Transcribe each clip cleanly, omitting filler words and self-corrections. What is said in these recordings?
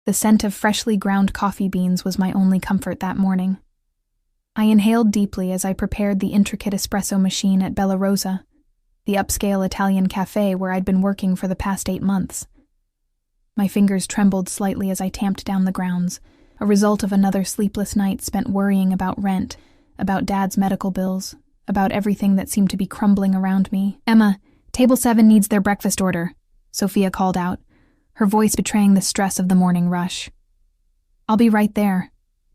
The scent of freshly ground coffee beans was my only comfort that morning. I inhaled deeply as I prepared the intricate espresso machine at Bella Rosa, the upscale Italian cafe where I'd been working for the past 8 months. My fingers trembled slightly as I tamped down the grounds, a result of another sleepless night spent worrying about rent, about Dad's medical bills, about everything that seemed to be crumbling around me. "Emma, table 7 needs their breakfast order," Sophia called out, her voice betraying the stress of the morning rush. "I'll be right there,"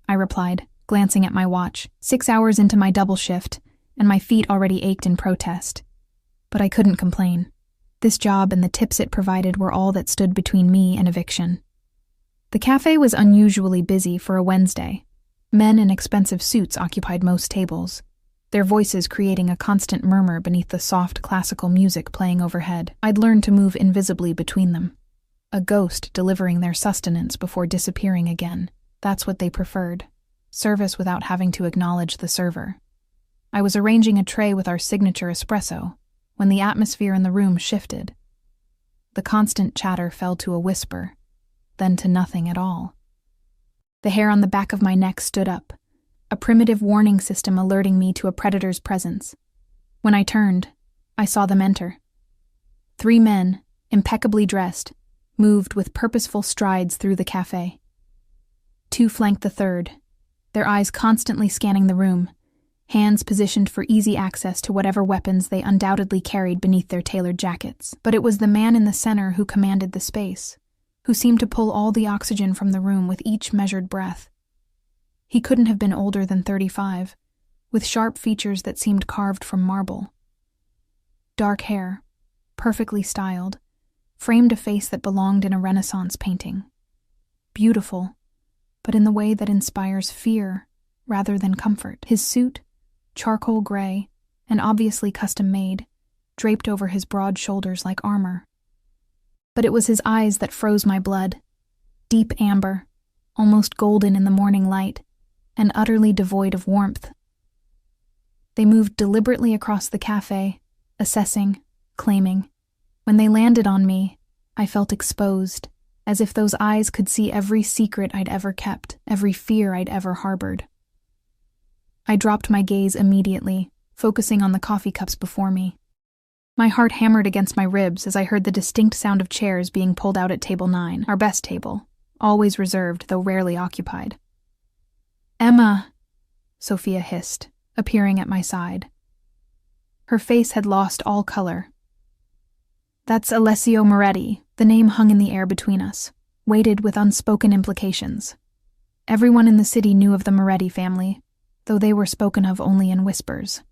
I replied, glancing at my watch, 6 hours into my double shift, and my feet already ached in protest. But I couldn't complain. This job and the tips it provided were all that stood between me and eviction. The cafe was unusually busy for a Wednesday. Men in expensive suits occupied most tables, their voices creating a constant murmur beneath the soft classical music playing overhead. I'd learned to move invisibly between them, a ghost delivering their sustenance before disappearing again. That's what they preferred, service without having to acknowledge the server. I was arranging a tray with our signature espresso when the atmosphere in the room shifted. The constant chatter fell to a whisper, then to nothing at all. The hair on the back of my neck stood up, a primitive warning system alerting me to a predator's presence. When I turned, I saw them enter. 3 men, impeccably dressed, moved with purposeful strides through the cafe. 2 flanked the third, their eyes constantly scanning the room, hands positioned for easy access to whatever weapons they undoubtedly carried beneath their tailored jackets. But it was the man in the center who commanded the space, who seemed to pull all the oxygen from the room with each measured breath. He couldn't have been older than 35, with sharp features that seemed carved from marble. Dark hair, perfectly styled, framed a face that belonged in a Renaissance painting. Beautiful, but in the way that inspires fear rather than comfort. His suit, charcoal gray and obviously custom-made, draped over his broad shoulders like armor. But it was his eyes that froze my blood, deep amber, almost golden in the morning light, and utterly devoid of warmth. They moved deliberately across the cafe, assessing, claiming. When they landed on me, I felt exposed, as if those eyes could see every secret I'd ever kept, every fear I'd ever harbored. I dropped my gaze immediately, focusing on the coffee cups before me. My heart hammered against my ribs as I heard the distinct sound of chairs being pulled out at table 9, our best table, always reserved though rarely occupied. "Emma," Sophia hissed, appearing at my side. Her face had lost all color. "That's Alessio Moretti," the name hung in the air between us, weighted with unspoken implications. Everyone in the city knew of the Moretti family, though they were spoken of only in whispers.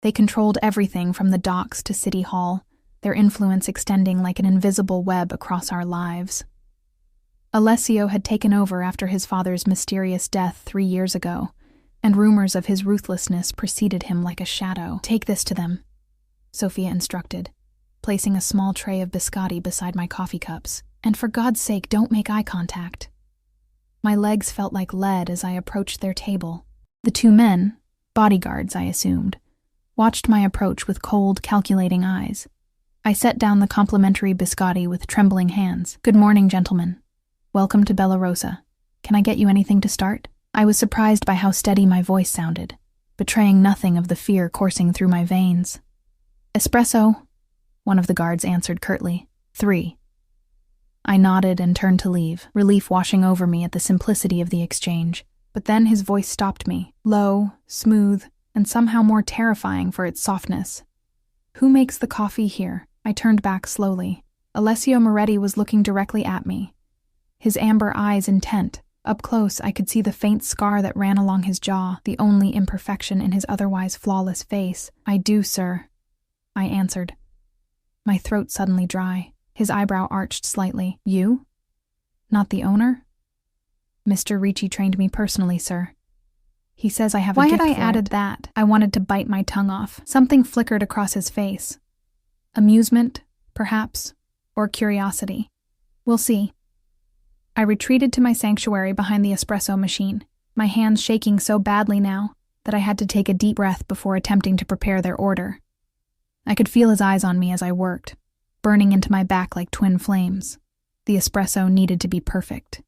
They controlled everything from the docks to City Hall, their influence extending like an invisible web across our lives. Alessio had taken over after his father's mysterious death 3 years ago, and rumors of his ruthlessness preceded him like a shadow. "Take this to them," Sophia instructed, placing a small tray of biscotti beside my coffee cups. "And for God's sake, don't make eye contact." My legs felt like lead as I approached their table. The 2 men, bodyguards I assumed, watched my approach with cold, calculating eyes. I set down the complimentary biscotti with trembling hands. "Good morning, gentlemen. Welcome to Bella Rosa. Can I get you anything to start?" I was surprised by how steady my voice sounded, betraying nothing of the fear coursing through my veins. "Espresso," one of the guards answered curtly. 3. I nodded and turned to leave, relief washing over me at the simplicity of the exchange. But then his voice stopped me, low, smooth, and somehow more terrifying for its softness. "Who makes the coffee here?" I turned back slowly. Alessio Moretti was looking directly at me, his amber eyes intent. Up close, I could see the faint scar that ran along his jaw, the only imperfection in his otherwise flawless face. "I do, sir," I answered, my throat suddenly dry. His eyebrow arched slightly. "You? Not the owner?" "Mr. Ricci trained me personally, sir. He says I have a gift for it." Why had I added that? I wanted to bite my tongue off. Something flickered across his face. Amusement, perhaps, or curiosity. We'll see. I retreated to my sanctuary behind the espresso machine, my hands shaking so badly now that I had to take a deep breath before attempting to prepare their order. I could feel his eyes on me as I worked, burning into my back like twin flames. The espresso needed to be perfect.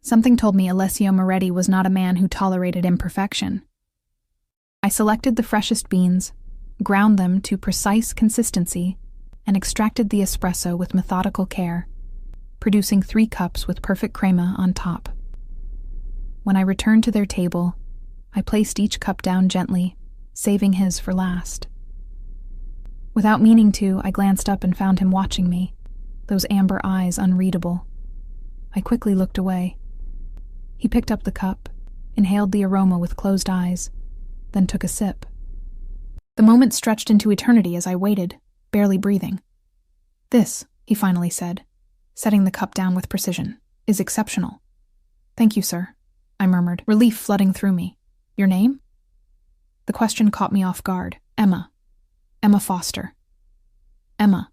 Something told me Alessio Moretti was not a man who tolerated imperfection. I selected the freshest beans, ground them to precise consistency, and extracted the espresso with methodical care, producing 3 cups with perfect crema on top. When I returned to their table, I placed each cup down gently, saving his for last. Without meaning to, I glanced up and found him watching me, those amber eyes unreadable. I quickly looked away. He picked up the cup, inhaled the aroma with closed eyes, then took a sip. The moment stretched into eternity as I waited, barely breathing. "This," he finally said, setting the cup down with precision, "is exceptional." "Thank you, sir," I murmured, relief flooding through me. "Your name?" The question caught me off guard. "Emma. Emma Foster." Emma.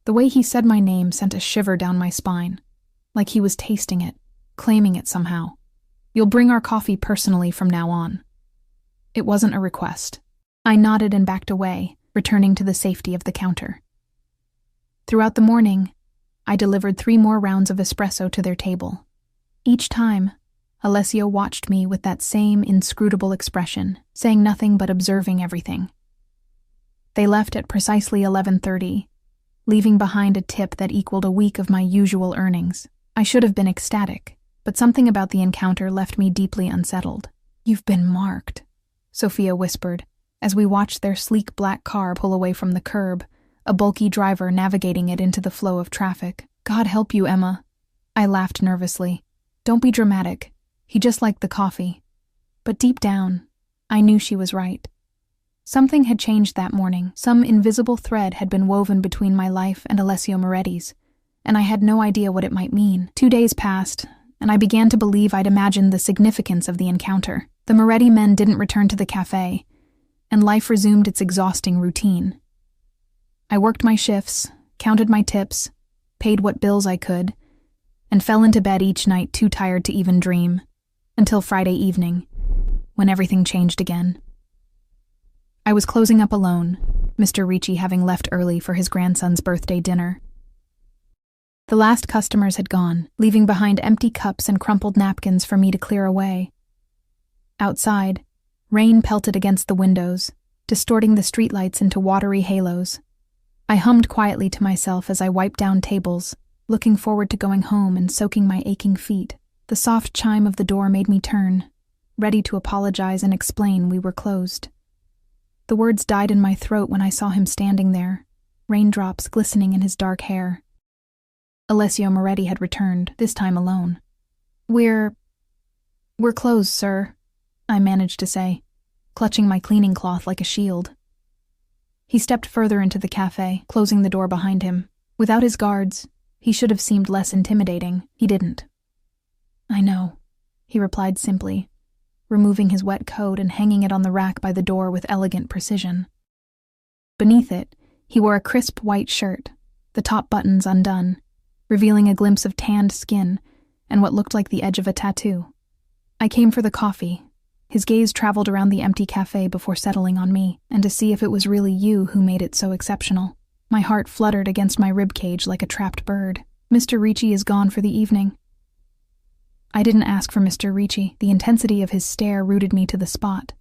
The way he said my name sent a shiver down my spine, like he was tasting it, claiming it somehow. "You'll bring our coffee personally from now on." It wasn't a request. I nodded and backed away, returning to the safety of the counter. Throughout the morning, I delivered 3 more rounds of espresso to their table. Each time, Alessio watched me with that same inscrutable expression, saying nothing but observing everything. They left at precisely 11:30, leaving behind a tip that equaled a week of my usual earnings. I should have been ecstatic, but something about the encounter left me deeply unsettled. "You've been marked," Sophia whispered, as we watched their sleek black car pull away from the curb, a bulky driver navigating it into the flow of traffic. "God help you, Emma." I laughed nervously. "Don't be dramatic. He just liked the coffee." But deep down, I knew she was right. Something had changed that morning. Some invisible thread had been woven between my life and Alessio Moretti's, and I had no idea what it might mean. 2 days passed, and I began to believe I'd imagined the significance of the encounter. The Moretti men didn't return to the cafe, and life resumed its exhausting routine. I worked my shifts, counted my tips, paid what bills I could, and fell into bed each night too tired to even dream, until Friday evening, when everything changed again. I was closing up alone, Mr. Ricci having left early for his grandson's birthday dinner. The last customers had gone, leaving behind empty cups and crumpled napkins for me to clear away. Outside, rain pelted against the windows, distorting the streetlights into watery halos. I hummed quietly to myself as I wiped down tables, looking forward to going home and soaking my aching feet. The soft chime of the door made me turn, ready to apologize and explain we were closed. The words died in my throat when I saw him standing there, raindrops glistening in his dark hair. Alessio Moretti had returned, this time alone. We're closed, sir," I managed to say, clutching my cleaning cloth like a shield. He stepped further into the cafe, closing the door behind him. Without his guards, he should have seemed less intimidating. He didn't. "I know," he replied simply, removing his wet coat and hanging it on the rack by the door with elegant precision. Beneath it, he wore a crisp white shirt, the top buttons undone, revealing a glimpse of tanned skin and what looked like the edge of a tattoo. "I came for the coffee." His gaze traveled around the empty cafe before settling on me, and to see if it was really you who made it so exceptional. My heart fluttered against my ribcage like a trapped bird. "Mr. Ricci is gone for the evening." I didn't ask for Mr. Ricci. The intensity of his stare rooted me to the spot.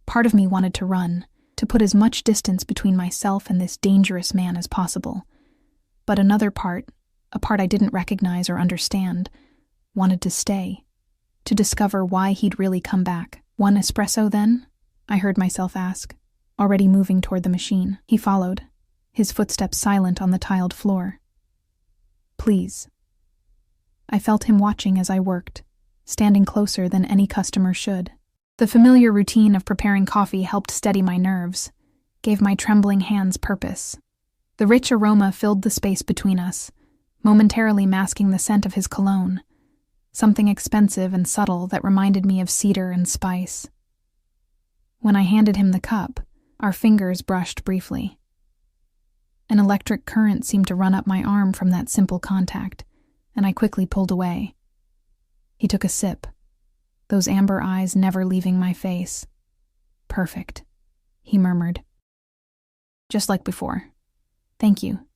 Part of me wanted to run, to put as much distance between myself and this dangerous man as possible. But another part, a part I didn't recognize or understand, wanted to stay, to discover why he'd really come back. "One espresso, then?" I heard myself ask, already moving toward the machine. He followed, his footsteps silent on the tiled floor. "Please." I felt him watching as I worked, standing closer than any customer should. The familiar routine of preparing coffee helped steady my nerves, gave my trembling hands purpose. The rich aroma filled the space between us, momentarily masking the scent of his cologne, something expensive and subtle that reminded me of cedar and spice. When I handed him the cup, our fingers brushed briefly. An electric current seemed to run up my arm from that simple contact, and I quickly pulled away. He took a sip, those amber eyes never leaving my face. "Perfect," he murmured. "Just like before. Thank you."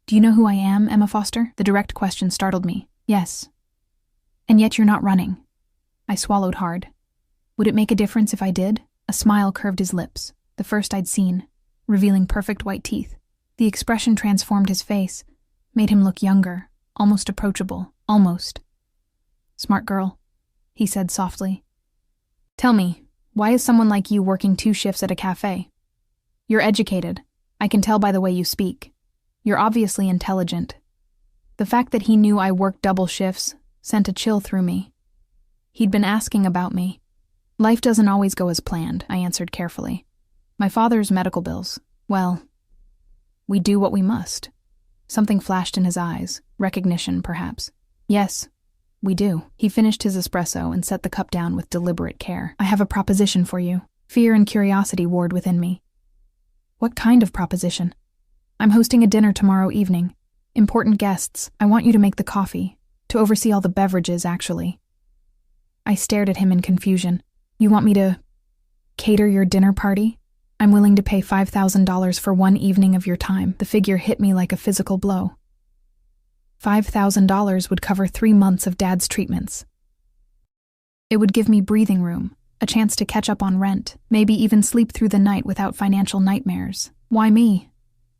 Do you know who I am, Emma Foster? The direct question startled me. Yes. And yet you're not running. I swallowed hard. Would it make a difference if I did? A smile curved his lips, the first I'd seen, revealing perfect white teeth. The expression transformed his face, made him look younger, almost approachable, almost. Smart girl, he said softly. Tell me, why is someone like you working 2 shifts at a cafe? You're educated. I can tell by the way you speak. You're obviously intelligent. The fact that he knew I worked double shifts sent a chill through me. He'd been asking about me. Life doesn't always go as planned, I answered carefully. My father's medical bills, well, we do what we must. Something flashed in his eyes, recognition perhaps. Yes, we do. He finished his espresso and set the cup down with deliberate care. I have a proposition for you. Fear and curiosity warred within me. What kind of proposition? I'm hosting a dinner tomorrow evening. Important guests. I want you to make the coffee. To oversee all the beverages, actually. I stared at him in confusion. You want me to cater your dinner party? I'm willing to pay $5,000 for 1 evening of your time. The figure hit me like a physical blow. $5,000 would cover 3 months of Dad's treatments. It would give me breathing room, a chance to catch up on rent, maybe even sleep through the night without financial nightmares. Why me?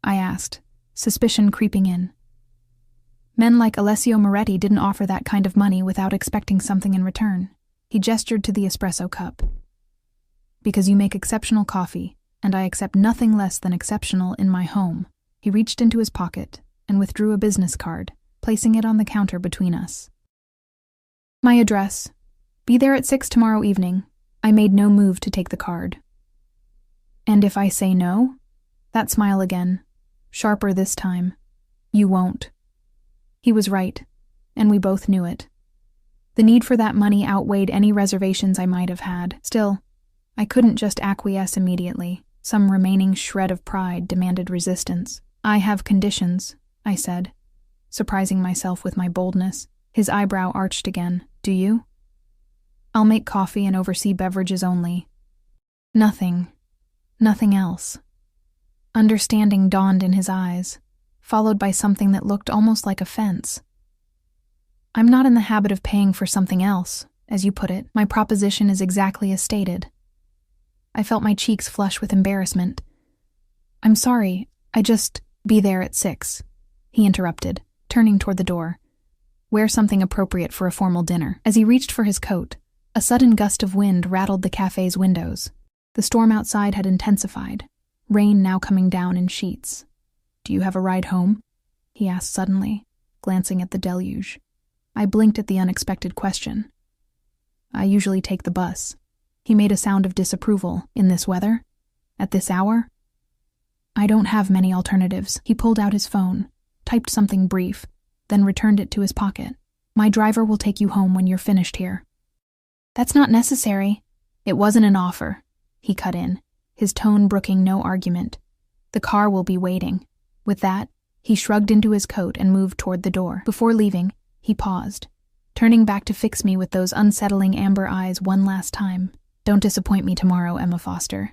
I asked, suspicion creeping in. Men like Alessio Moretti didn't offer that kind of money without expecting something in return. He gestured to the espresso cup. Because you make exceptional coffee, and I accept nothing less than exceptional in my home. He reached into his pocket and withdrew a business card, placing it on the counter between us. My address. Be there at 6 tomorrow evening. I made no move to take the card. And if I say no? That smile again, sharper this time. You won't. He was right, and we both knew it. The need for that money outweighed any reservations I might have had. Still, I couldn't just acquiesce immediately. Some remaining shred of pride demanded resistance. I have conditions, I said, surprising myself with my boldness. His eyebrow arched again. Do you? I'll make coffee and oversee beverages only. Nothing else. Understanding dawned in his eyes, followed by something that looked almost like offense. I'm not in the habit of paying for something else, as you put it. My proposition is exactly as stated. I felt my cheeks flush with embarrassment. I'm sorry, I just be there at 6, he interrupted, turning toward the door. Wear something appropriate for a formal dinner. As he reached for his coat, a sudden gust of wind rattled the cafe's windows. The storm outside had intensified, rain now coming down in sheets. Do you have a ride home? He asked suddenly, glancing at the deluge. I blinked at the unexpected question. I usually take the bus. He made a sound of disapproval. In this weather? At this hour? I don't have many alternatives. He pulled out his phone, typed something brief, then returned it to his pocket. My driver will take you home when you're finished here. That's not necessary. It wasn't an offer, he cut in, his tone brooking no argument. The car will be waiting. With that, he shrugged into his coat and moved toward the door. Before leaving, he paused, turning back to fix me with those unsettling amber eyes one last time. Don't disappoint me tomorrow, Emma Foster.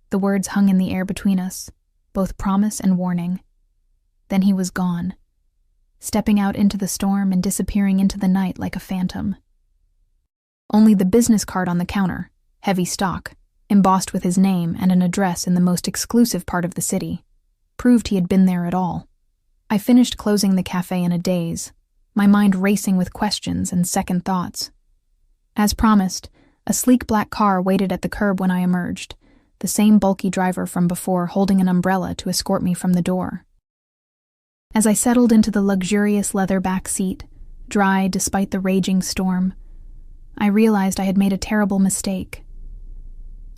The words hung in the air between us, both promise and warning. Then he was gone, stepping out into the storm and disappearing into the night like a phantom. Only the business card on the counter, heavy stock, embossed with his name and an address in the most exclusive part of the city, proved he had been there at all. I finished closing the cafe in a daze, my mind racing with questions and second thoughts. As promised, a sleek black car waited at the curb when I emerged, the same bulky driver from before holding an umbrella to escort me from the door. As I settled into the luxurious leather back seat, dry despite the raging storm, I realized I had made a terrible mistake.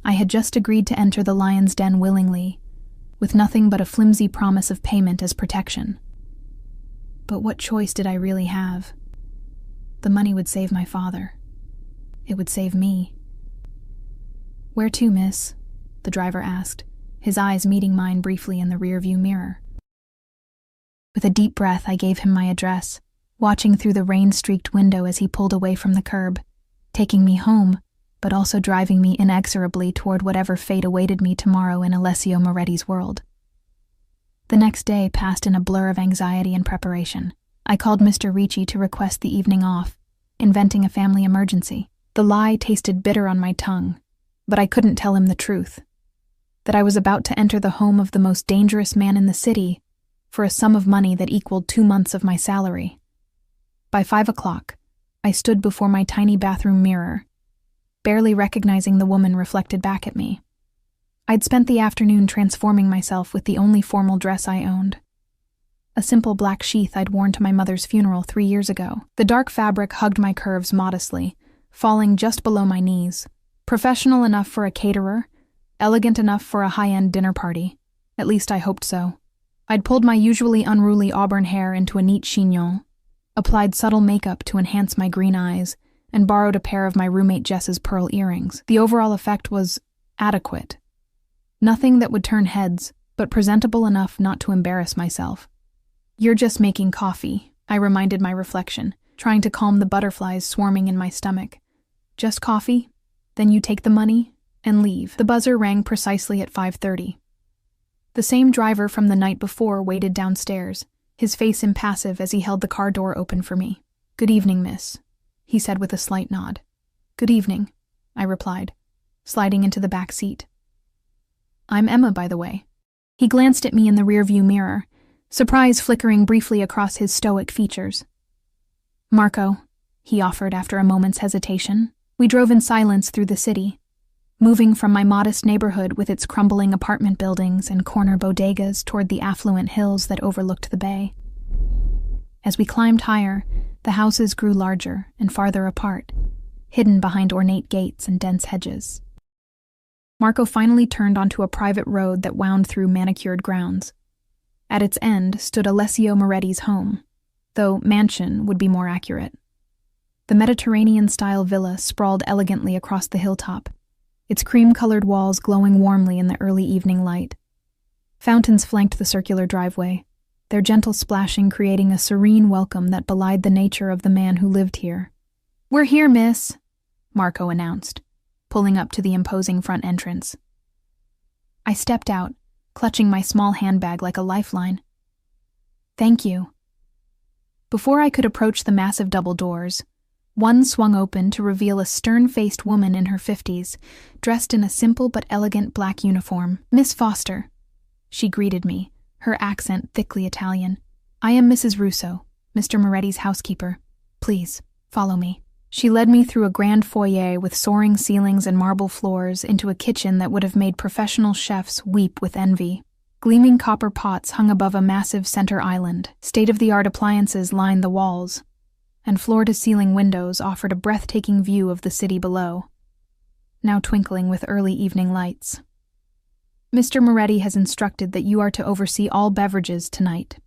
I had just agreed to enter the lion's den willingly, with nothing but a flimsy promise of payment as protection. But what choice did I really have? The money would save my father. It would save me. Where to, miss? The driver asked, his eyes meeting mine briefly in the rearview mirror. With a deep breath, I gave him my address, watching through the rain-streaked window as he pulled away from the curb, taking me home, but also driving me inexorably toward whatever fate awaited me tomorrow in Alessio Moretti's world. The next day passed in a blur of anxiety and preparation. I called Mr. Ricci to request the evening off, inventing a family emergency. The lie tasted bitter on my tongue, but I couldn't tell him the truth. That I was about to enter the home of the most dangerous man in the city for a sum of money that equaled 2 months of my salary. By 5 o'clock, I stood before my tiny bathroom mirror, barely recognizing the woman reflected back at me. I'd spent the afternoon transforming myself with the only formal dress I owned. A simple black sheath I'd worn to my mother's funeral 3 years ago. The dark fabric hugged my curves modestly, falling just below my knees. Professional enough for a caterer, elegant enough for a high-end dinner party. At least I hoped so. I'd pulled my usually unruly auburn hair into a neat chignon, applied subtle makeup to enhance my green eyes, and borrowed a pair of my roommate Jess's pearl earrings. The overall effect was adequate. Nothing that would turn heads, but presentable enough not to embarrass myself. "You're just making coffee," I reminded my reflection, trying to calm the butterflies swarming in my stomach. "Just coffee? Then you take the money and leave." The buzzer rang precisely at 5:30. The same driver from the night before waited downstairs, his face impassive as he held the car door open for me. "Good evening, miss," he said with a slight nod. "Good evening," I replied, sliding into the back seat. "I'm Emma, by the way." He glanced at me in the rearview mirror, surprise flickering briefly across his stoic features. "Marco," he offered after a moment's hesitation. We drove in silence through the city, moving from my modest neighborhood with its crumbling apartment buildings and corner bodegas toward the affluent hills that overlooked the bay. As we climbed higher, the houses grew larger and farther apart, hidden behind ornate gates and dense hedges. Marco finally turned onto a private road that wound through manicured grounds. At its end stood Alessio Moretti's home, though mansion would be more accurate. The Mediterranean-style villa sprawled elegantly across the hilltop, its cream-colored walls glowing warmly in the early evening light. Fountains flanked the circular driveway, their gentle splashing creating a serene welcome that belied the nature of the man who lived here. "We're here, miss," Marco announced, pulling up to the imposing front entrance. I stepped out, clutching my small handbag like a lifeline. "Thank you." Before I could approach the massive double doors, one swung open to reveal a stern-faced woman in her 50s, dressed in a simple but elegant black uniform. "Miss Foster," she greeted me, her accent thickly Italian. "I am Mrs. Russo, Mr. Moretti's housekeeper. Please, follow me." She led me through a grand foyer with soaring ceilings and marble floors into a kitchen that would have made professional chefs weep with envy. Gleaming copper pots hung above a massive center island. State-of-the-art appliances lined the walls, and floor-to-ceiling windows offered a breathtaking view of the city below, now twinkling with early evening lights. "Mr. Moretti has instructed that you are to oversee all beverages tonight,"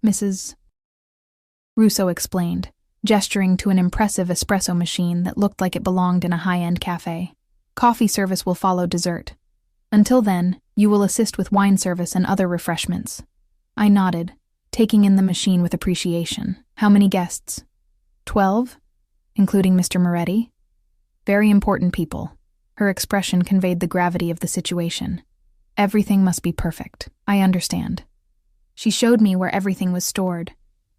Mrs. Russo explained, gesturing to an impressive espresso machine that looked like it belonged in a high-end cafe. "Coffee service will follow dessert. Until then, you will assist with wine service and other refreshments." I nodded, taking in the machine with appreciation. "How many guests?" 12, including Mr. Moretti. "Very important people." Her expression conveyed the gravity of the situation. "Everything must be perfect. I understand." She showed me where everything was stored: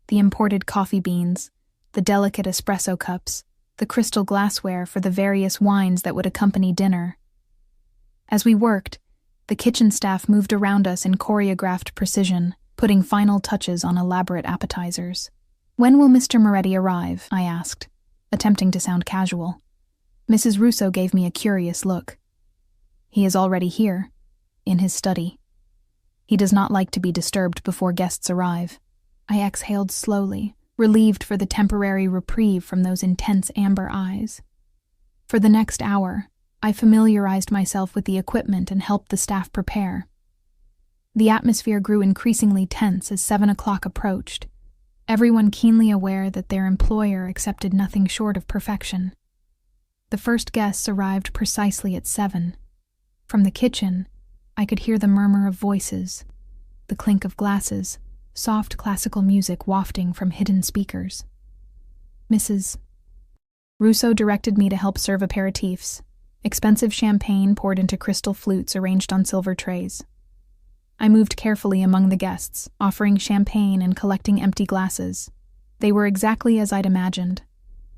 the imported coffee beans, the delicate espresso cups, the crystal glassware for the various wines that would accompany dinner. As we worked, the kitchen staff moved around us in choreographed precision, putting final touches on elaborate appetizers. "When will Mr. Moretti arrive?" I asked, attempting to sound casual. Mrs. Russo gave me a curious look. "He is already here, in his study. He does not like to be disturbed before guests arrive." I exhaled slowly, relieved for the temporary reprieve from those intense amber eyes. For the next hour, I familiarized myself with the equipment and helped the staff prepare. The atmosphere grew increasingly tense as 7 o'clock approached, everyone keenly aware that their employer accepted nothing short of perfection. The first guests arrived precisely at 7. From the kitchen, I could hear the murmur of voices, the clink of glasses, soft classical music wafting from hidden speakers. Mrs. Russo directed me to help serve aperitifs, expensive champagne poured into crystal flutes arranged on silver trays. I moved carefully among the guests, offering champagne and collecting empty glasses. They were exactly as I'd imagined.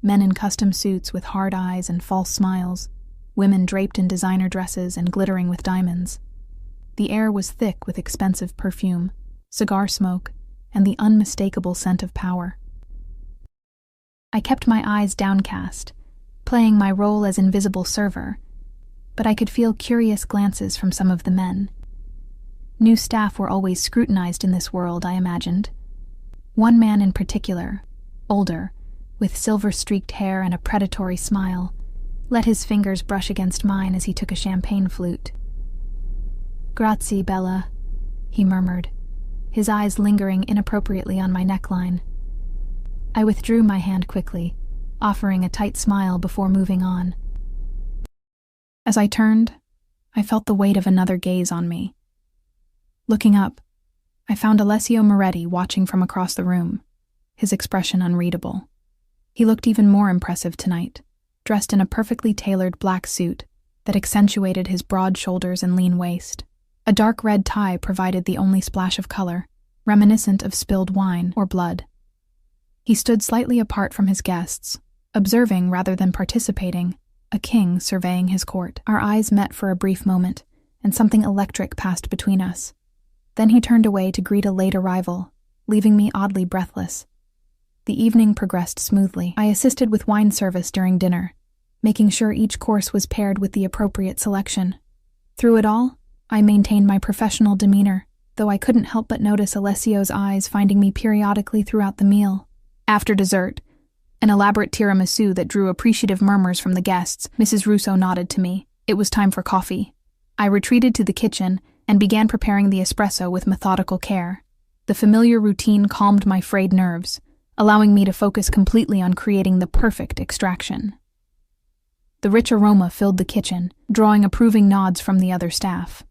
Men in custom suits with hard eyes and false smiles, women draped in designer dresses and glittering with diamonds. The air was thick with expensive perfume, cigar smoke, and the unmistakable scent of power. I kept my eyes downcast, playing my role as invisible server, but I could feel curious glances from some of the men. New staff were always scrutinized in this world, I imagined. One man in particular, older, with silver-streaked hair and a predatory smile, let his fingers brush against mine as he took a champagne flute. "Grazie, Bella," he murmured, his eyes lingering inappropriately on my neckline. I withdrew my hand quickly, offering a tight smile before moving on. As I turned, I felt the weight of another gaze on me. Looking up, I found Alessio Moretti watching from across the room, his expression unreadable. He looked even more impressive tonight, dressed in a perfectly tailored black suit that accentuated his broad shoulders and lean waist. A dark red tie provided the only splash of color, reminiscent of spilled wine or blood. He stood slightly apart from his guests, observing rather than participating, a king surveying his court. Our eyes met for a brief moment, and something electric passed between us. Then he turned away to greet a late arrival, leaving me oddly breathless. The evening progressed smoothly. I assisted with wine service during dinner, making sure each course was paired with the appropriate selection. Through it all, I maintained my professional demeanor, though I couldn't help but notice Alessio's eyes finding me periodically throughout the meal. After dessert, an elaborate tiramisu that drew appreciative murmurs from the guests, Mrs. Russo nodded to me. It was time for coffee. I retreated to the kitchen and began preparing the espresso with methodical care. The familiar routine calmed my frayed nerves, allowing me to focus completely on creating the perfect extraction. The rich aroma filled the kitchen, drawing approving nods from the other staff.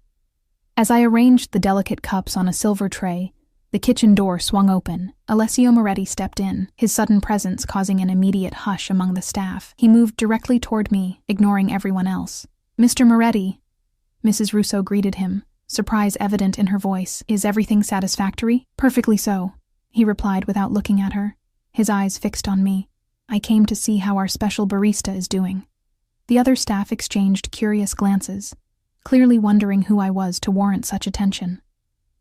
As I arranged the delicate cups on a silver tray, the kitchen door swung open. Alessio Moretti stepped in, his sudden presence causing an immediate hush among the staff. He moved directly toward me, ignoring everyone else. "Mr. Moretti," Mrs. Russo greeted him, surprise evident in her voice. "Is everything satisfactory?" "Perfectly so," he replied without looking at her, his eyes fixed on me. "I came to see how our special barista is doing." The other staff exchanged curious glances, clearly wondering who I was to warrant such attention.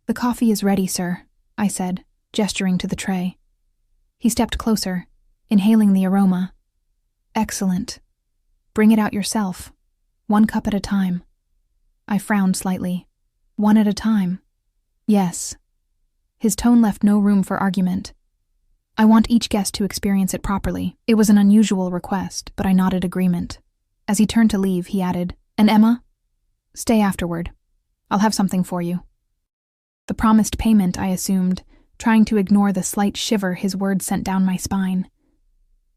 "The coffee is ready, sir," I said, gesturing to the tray. He stepped closer, inhaling the aroma. "Excellent. Bring it out yourself. 1 cup at a time." I frowned slightly. "1 at a time?" "Yes." His tone left no room for argument. "I want each guest to experience it properly." It was an unusual request, but I nodded agreement. As he turned to leave, he added, "And Emma? Stay afterward. I'll have something for you." The promised payment, I assumed, trying to ignore the slight shiver his words sent down my spine.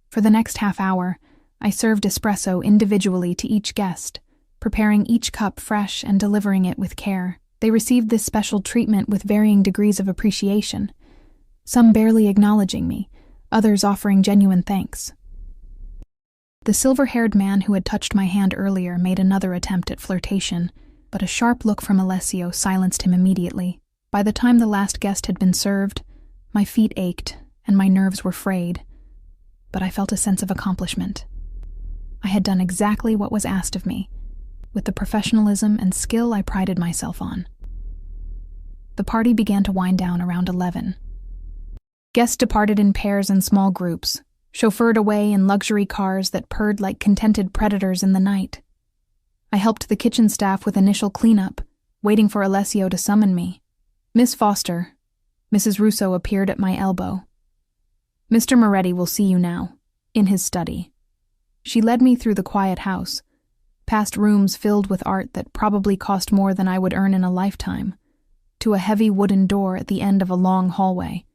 For the next half hour, I served espresso individually to each guest, preparing each cup fresh and delivering it with care. They received this special treatment with varying degrees of appreciation, some barely acknowledging me, others offering genuine thanks. The silver-haired man who had touched my hand earlier made another attempt at flirtation, but a sharp look from Alessio silenced him immediately. By the time the last guest had been served, my feet ached and my nerves were frayed, but I felt a sense of accomplishment. I had done exactly what was asked of me, with the professionalism and skill I prided myself on. The party began to wind down around 11. Guests departed in pairs and small groups, chauffeured away in luxury cars that purred like contented predators in the night. I helped the kitchen staff with initial cleanup, waiting for Alessio to summon me. "Miss Foster," Mrs. Russo appeared at my elbow. "Mr. Moretti will see you now, in his study." She led me through the quiet house, past rooms filled with art that probably cost more than I would earn in a lifetime, to a heavy wooden door at the end of a long hallway.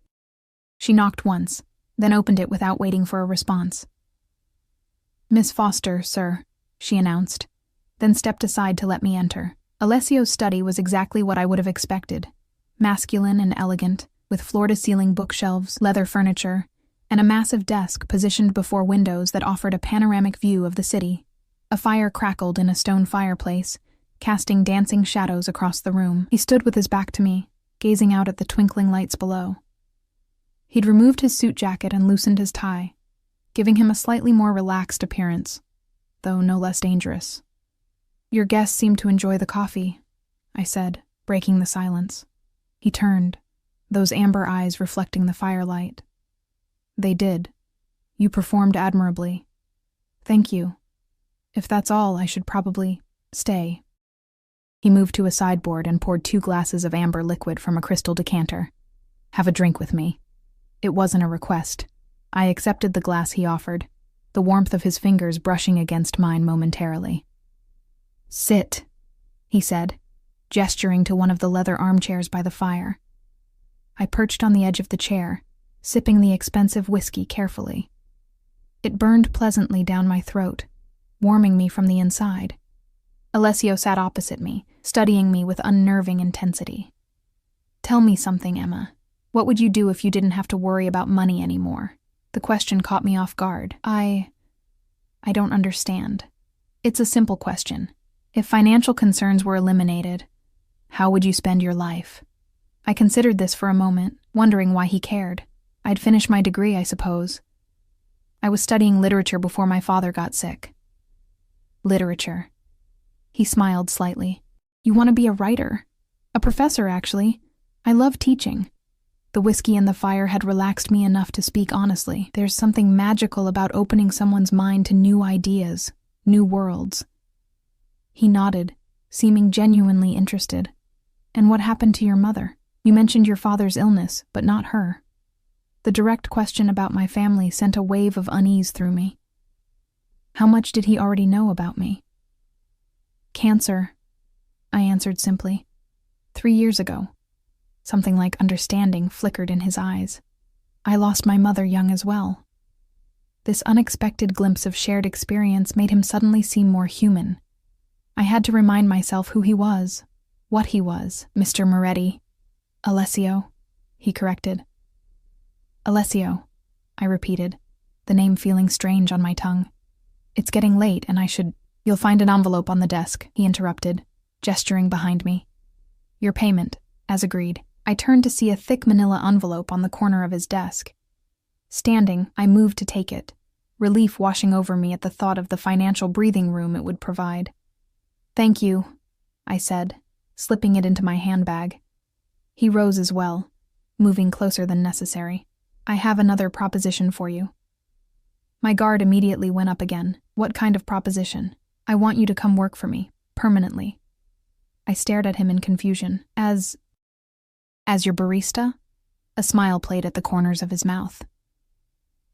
She knocked once, then opened it without waiting for a response. "Miss Foster, sir," she announced, then stepped aside to let me enter. Alessio's study was exactly what I would have expected. Masculine and elegant, with floor-to-ceiling bookshelves, leather furniture, and a massive desk positioned before windows that offered a panoramic view of the city. A fire crackled in a stone fireplace, casting dancing shadows across the room. He stood with his back to me, gazing out at the twinkling lights below. He'd removed his suit jacket and loosened his tie, giving him a slightly more relaxed appearance, though no less dangerous. "Your guests seem to enjoy the coffee," I said, breaking the silence. He turned, those amber eyes reflecting the firelight. "They did. You performed admirably. Thank you. If that's all, I should probably stay." He moved to a sideboard and poured 2 glasses of amber liquid from a crystal decanter. "Have a drink with me." It wasn't a request. I accepted the glass he offered, the warmth of his fingers brushing against mine momentarily. "Sit," he said, gesturing to one of the leather armchairs by the fire. I perched on the edge of the chair, sipping the expensive whiskey carefully. It burned pleasantly down my throat, warming me from the inside. Alessio sat opposite me, studying me with unnerving intensity. "Tell me something, Emma. What would you do if you didn't have to worry about money anymore?" The question caught me off guard. I don't understand. It's a simple question. If financial concerns were eliminated, how would you spend your life? I considered this for a moment, wondering why he cared. I'd finished my degree, I suppose. I was studying literature before my father got sick. Literature. He smiled slightly. "You want to be a writer? A professor, actually. I love teaching." The whiskey and the fire had relaxed me enough to speak honestly. There's something magical about opening someone's mind to new ideas, new worlds. He nodded, seeming genuinely interested. "And what happened to your mother? You mentioned your father's illness, but not her." The direct question about my family sent a wave of unease through me. How much did he already know about me? "Cancer," I answered simply. 3 years ago. Something like understanding flickered in his eyes. "I lost my mother young as well." This unexpected glimpse of shared experience made him suddenly seem more human. I had to remind myself who he was, what he was. "Mr. Moretti." "Alessio," he corrected. "Alessio," I repeated, the name feeling strange on my tongue. "It's getting late and I should—" "You'll find an envelope on the desk," he interrupted, gesturing behind me. "Your payment, as agreed." I turned to see a thick manila envelope on the corner of his desk. Standing, I moved to take it, relief washing over me at the thought of the financial breathing room it would provide. "Thank you," I said, slipping it into my handbag. He rose as well, moving closer than necessary. "I have another proposition for you." My guard immediately went up again. "What kind of proposition?" "I want you to come work for me, permanently." I stared at him in confusion. As your barista?" A smile played at the corners of his mouth.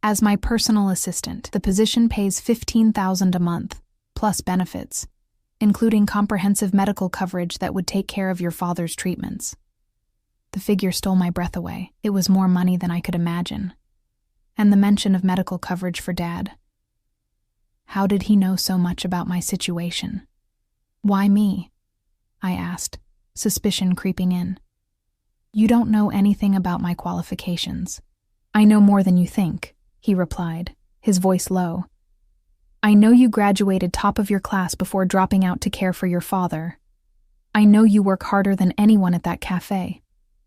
"As my personal assistant, the position pays $15,000 a month, plus benefits, including comprehensive medical coverage that would take care of your father's treatments." The figure stole my breath away. It was more money than I could imagine. And the mention of medical coverage for Dad. How did he know so much about my situation? "Why me?" I asked, suspicion creeping in. "You don't know anything about my qualifications." "I know more than you think," he replied, his voice low. "I know you graduated top of your class before dropping out to care for your father. I know you work harder than anyone at that cafe.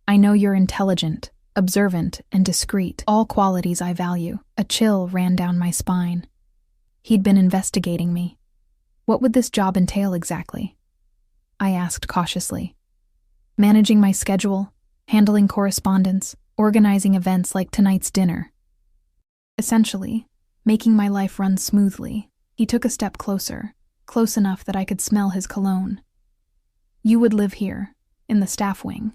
I know you're intelligent, observant, and discreet, all qualities I value." A chill ran down my spine. He'd been investigating me. What would this job entail exactly? I asked cautiously. Managing my schedule, handling correspondence, organizing events like tonight's dinner. Essentially, making my life run smoothly. He took a step closer, close enough that I could smell his cologne. "You would live here, in the staff wing.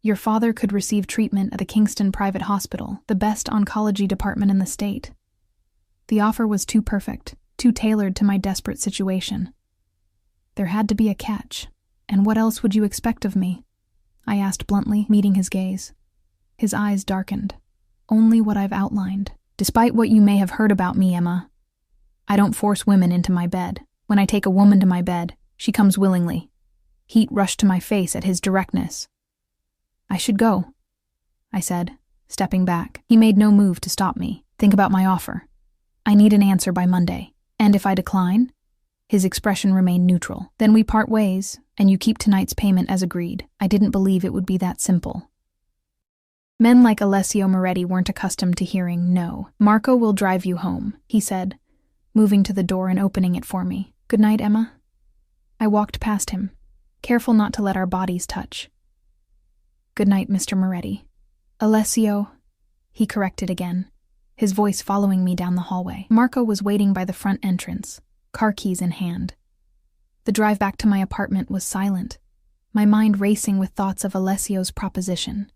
Your father could receive treatment at the Kingston Private Hospital, the best oncology department in the state." The offer was too perfect, too tailored to my desperate situation. There had to be a catch, and what else would you expect of me? I asked bluntly, meeting his gaze. His eyes darkened. "Only what I've outlined. Despite what you may have heard about me, Emma, I don't force women into my bed. When I take a woman to my bed, she comes willingly." Heat rushed to my face at his directness. "I should go," I said, stepping back. He made no move to stop me. "Think about my offer. I need an answer by Monday. And if I decline?" His expression remained neutral. Then we part ways, and you keep tonight's payment as agreed. I didn't believe it would be that simple. Men like Alessio Moretti weren't accustomed to hearing no. Marco will drive you home, he said, moving to the door and opening it for me. Good night, Emma. I walked past him, careful not to let our bodies touch. Good night, Mr. Moretti. Alessio, he corrected again, his voice following me down the hallway. Marco was waiting by the front entrance, car keys in hand. The drive back to my apartment was silent, my mind racing with thoughts of Alessio's proposition.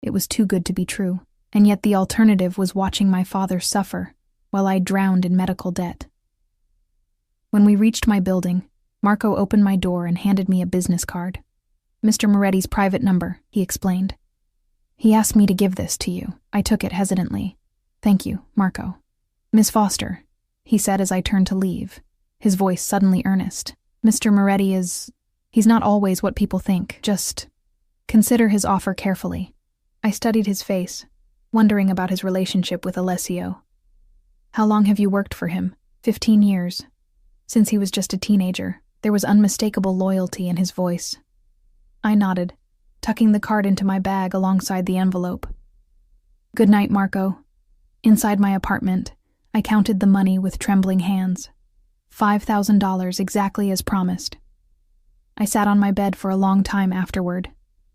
It was too good to be true, and yet the alternative was watching my father suffer while I drowned in medical debt. When we reached my building, Marco opened my door and handed me a business card. Mr. Moretti's private number, he explained. He asked me to give this to you. I took it hesitantly. Thank you, Marco. Miss Foster, he said as I turned to leave, his voice suddenly earnest. Mr. Moretti he's not always what people think. Just consider his offer carefully. I studied his face, wondering about his relationship with Alessio. How long have you worked for him? 15 years. Since he was just a teenager, there was unmistakable loyalty in his voice. I nodded, tucking the card into my bag alongside the envelope. Good night, Marco. Inside my apartment, I counted the money with trembling hands. $5,000 exactly as promised. I sat on my bed for a long time afterward,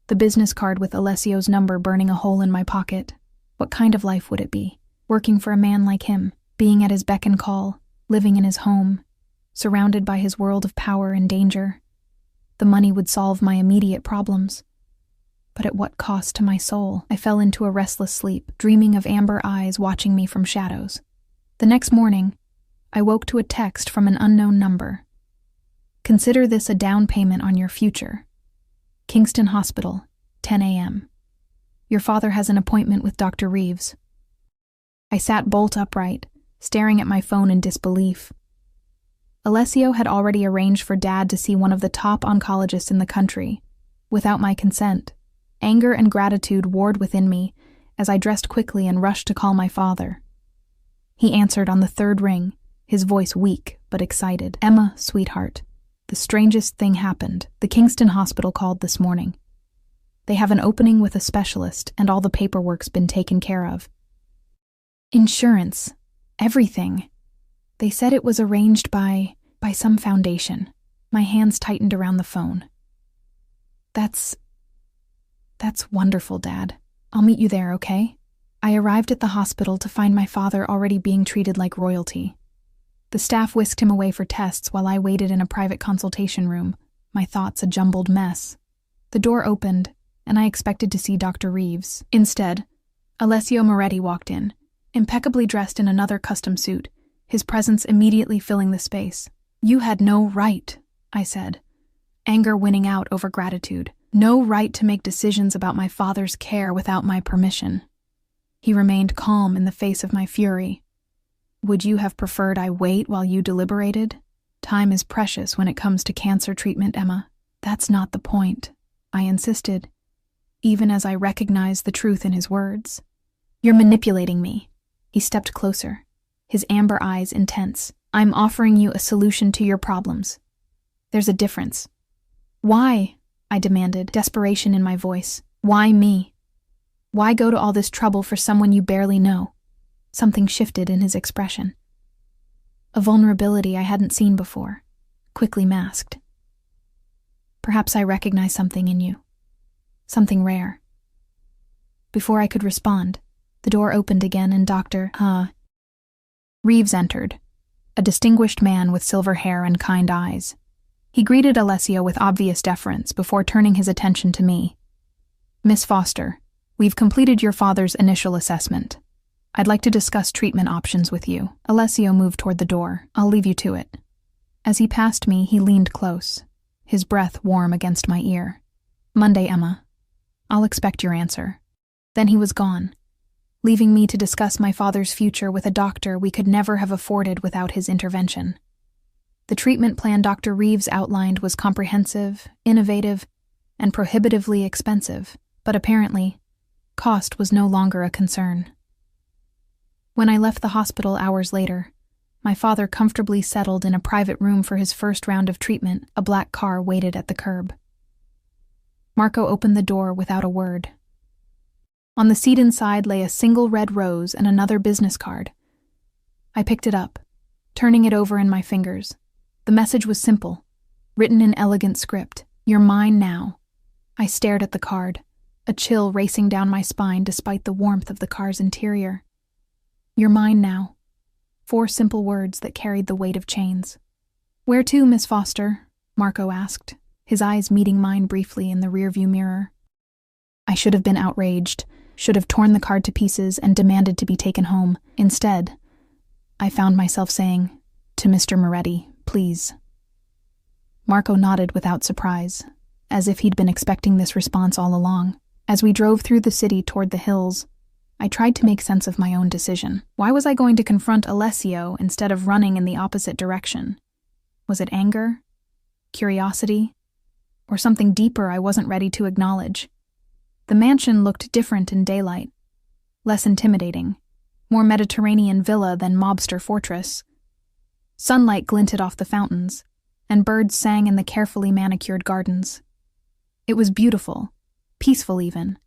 the business card with Alessio's number burning a hole in my pocket. What kind of life would it be? Working for a man like him, being at his beck and call, living in his home, surrounded by his world of power and danger. The money would solve my immediate problems. But at what cost to my soul? I fell into a restless sleep, dreaming of amber eyes watching me from shadows. The next morning, I woke to a text from an unknown number. Consider this a down payment on your future. Kingston Hospital, 10 a.m. Your father has an appointment with Dr. Reeves. I sat bolt upright, staring at my phone in disbelief. Alessio had already arranged for Dad to see one of the top oncologists in the country, without my consent. Anger and gratitude warred within me as I dressed quickly and rushed to call my father. He answered on the third ring, his voice weak but excited. Emma, sweetheart, the strangest thing happened. The Kingston Hospital called this morning. They have an opening with a specialist and all the paperwork's been taken care of. Insurance. Everything. They said it was arranged by some foundation. My hands tightened around the phone. That's wonderful, Dad. I'll meet you there, okay? I arrived at the hospital to find my father already being treated like royalty. The staff whisked him away for tests while I waited in a private consultation room, my thoughts a jumbled mess. The door opened, and I expected to see Dr. Reeves. Instead, Alessio Moretti walked in, impeccably dressed in another custom suit, his presence immediately filling the space. You had no right, I said, anger winning out over gratitude. No right to make decisions about my father's care without my permission. He remained calm in the face of my fury. Would you have preferred I wait while you deliberated? Time is precious when it comes to cancer treatment, Emma. That's not the point, I insisted, even as I recognized the truth in his words. You're manipulating me. He stepped closer, his amber eyes intense. I'm offering you a solution to your problems. There's a difference. Why? I demanded, desperation in my voice. Why me? Why go to all this trouble for someone you barely know? Something shifted in his expression. A vulnerability I hadn't seen before, quickly masked. Perhaps I recognize something in you. Something rare. Before I could respond, the door opened again and Dr. Reeves entered, a distinguished man with silver hair and kind eyes. He greeted Alessio with obvious deference before turning his attention to me. Miss Foster, we've completed your father's initial assessment. I'd like to discuss treatment options with you. Alessio moved toward the door. I'll leave you to it. As he passed me, he leaned close, his breath warm against my ear. Monday, Emma. I'll expect your answer. Then he was gone, leaving me to discuss my father's future with a doctor we could never have afforded without his intervention. The treatment plan Dr. Reeves outlined was comprehensive, innovative, and prohibitively expensive, but apparently, cost was no longer a concern. When I left the hospital hours later, My father comfortably settled in a private room for his first round of treatment. A black car waited at the curb. Marco opened the door without a word. On the seat inside lay a single red rose and another business card. I picked it up, turning it over in my fingers. The message was simple, written in elegant script. "You're mine now." I stared at the card, a chill racing down my spine despite the warmth of the car's interior. "You're mine now." 4 simple words that carried the weight of chains. "Where to, Miss Foster?" Marco asked, his eyes meeting mine briefly in the rearview mirror. I should have been outraged, should have torn the card to pieces and demanded to be taken home. Instead, I found myself saying, "To Mr. Moretti, please." Marco nodded without surprise, as if he'd been expecting this response all along. As we drove through the city toward the hills, I tried to make sense of my own decision. Why was I going to confront Alessio instead of running in the opposite direction? Was it anger? Curiosity? Or something deeper I wasn't ready to acknowledge? The mansion looked different in daylight, less intimidating, more Mediterranean villa than mobster fortress. Sunlight glinted off the fountains, and birds sang in the carefully manicured gardens. It was beautiful, peaceful even,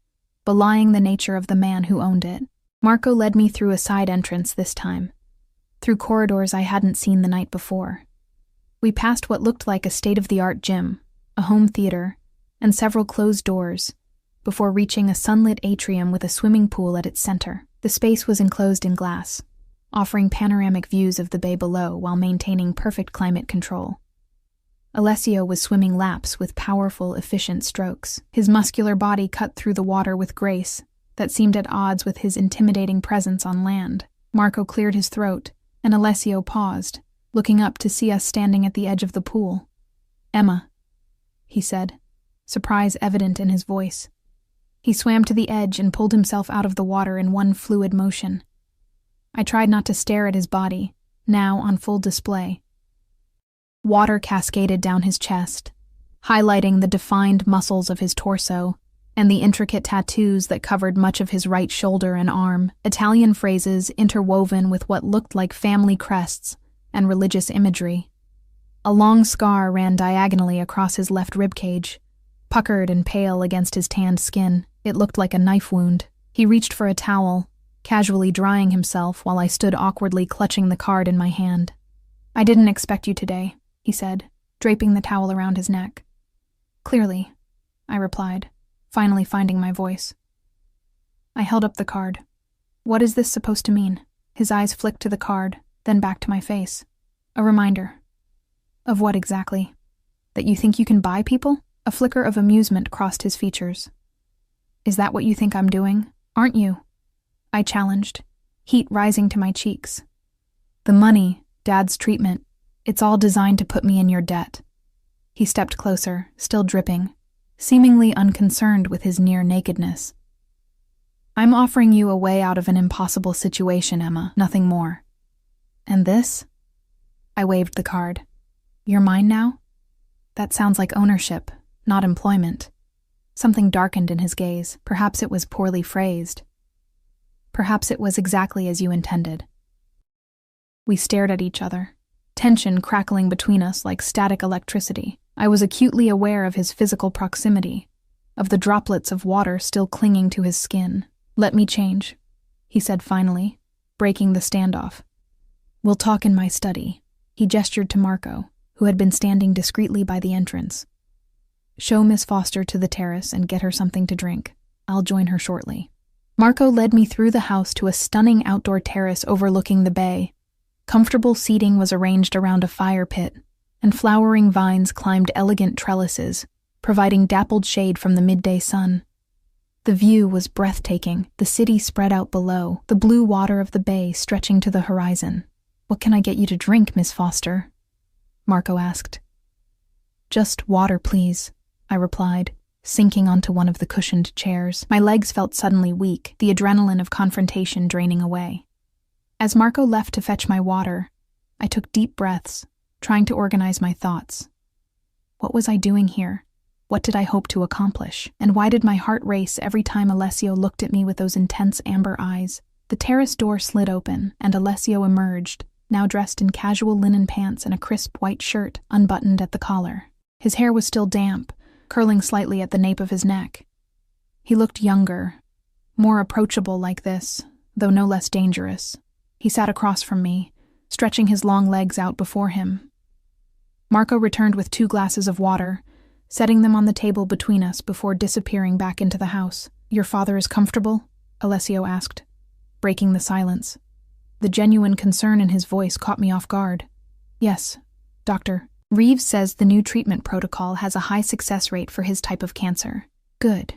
belying the nature of the man who owned it. Marco led me through a side entrance this time, through corridors I hadn't seen the night before. We passed what looked like a state-of-the-art gym, a home theater, and several closed doors, before reaching a sunlit atrium with a swimming pool at its center. The space was enclosed in glass, offering panoramic views of the bay below while maintaining perfect climate control. Alessio was swimming laps with powerful, efficient strokes. His muscular body cut through the water with grace that seemed at odds with his intimidating presence on land. Marco cleared his throat, and Alessio paused, looking up to see us standing at the edge of the pool. "Emma," he said, surprise evident in his voice. He swam to the edge and pulled himself out of the water in one fluid motion. I tried not to stare at his body, now on full display. Water cascaded down his chest, highlighting the defined muscles of his torso and the intricate tattoos that covered much of his right shoulder and arm, Italian phrases interwoven with what looked like family crests and religious imagery. A long scar ran diagonally across his left ribcage, puckered and pale against his tanned skin. It looked like a knife wound. He reached for a towel, casually drying himself while I stood awkwardly clutching the card in my hand. "I didn't expect you today," he said, draping the towel around his neck. "Clearly," I replied, finally finding my voice. I held up the card. "What is this supposed to mean?" His eyes flicked to the card, then back to my face. "A reminder." "Of what exactly? That you think you can buy people?" A flicker of amusement crossed his features. "Is that what you think I'm doing? Aren't you?" I challenged, heat rising to my cheeks. "The money, Dad's treatment, it's all designed to put me in your debt." He stepped closer, still dripping, seemingly unconcerned with his near nakedness. "I'm offering you a way out of an impossible situation, Emma, nothing more. And this?" I waved the card. "You're mine now?" That sounds like ownership, not employment. Something darkened in his gaze. Perhaps it was poorly phrased. Perhaps it was exactly as you intended. We stared at each other, tension crackling between us like static electricity. I was acutely aware of his physical proximity, of the droplets of water still clinging to his skin. "Let me change," he said finally, breaking the standoff. "We'll talk in my study." He gestured to Marco, who had been standing discreetly by the entrance. "Show Miss Foster to the terrace and get her something to drink. I'll join her shortly." Marco led me through the house to a stunning outdoor terrace overlooking the bay. Comfortable seating was arranged around a fire pit, and flowering vines climbed elegant trellises, providing dappled shade from the midday sun. The view was breathtaking, the city spread out below, the blue water of the bay stretching to the horizon. "What can I get you to drink, Miss Foster?" Marco asked. "Just water, please," I replied, sinking onto one of the cushioned chairs. My legs felt suddenly weak, the adrenaline of confrontation draining away. As Marco left to fetch my water, I took deep breaths, trying to organize my thoughts. What was I doing here? What did I hope to accomplish? And why did my heart race every time Alessio looked at me with those intense amber eyes? The terrace door slid open, and Alessio emerged, now dressed in casual linen pants and a crisp white shirt unbuttoned at the collar. His hair was still damp, curling slightly at the nape of his neck. He looked younger, more approachable like this, though no less dangerous. He sat across from me, stretching his long legs out before him. Marco returned with 2 glasses of water, setting them on the table between us before disappearing back into the house. "Your father is comfortable?" Alessio asked, breaking the silence. The genuine concern in his voice caught me off guard. "Yes, Doctor. Reeves says the new treatment protocol has a high success rate for his type of cancer." "Good."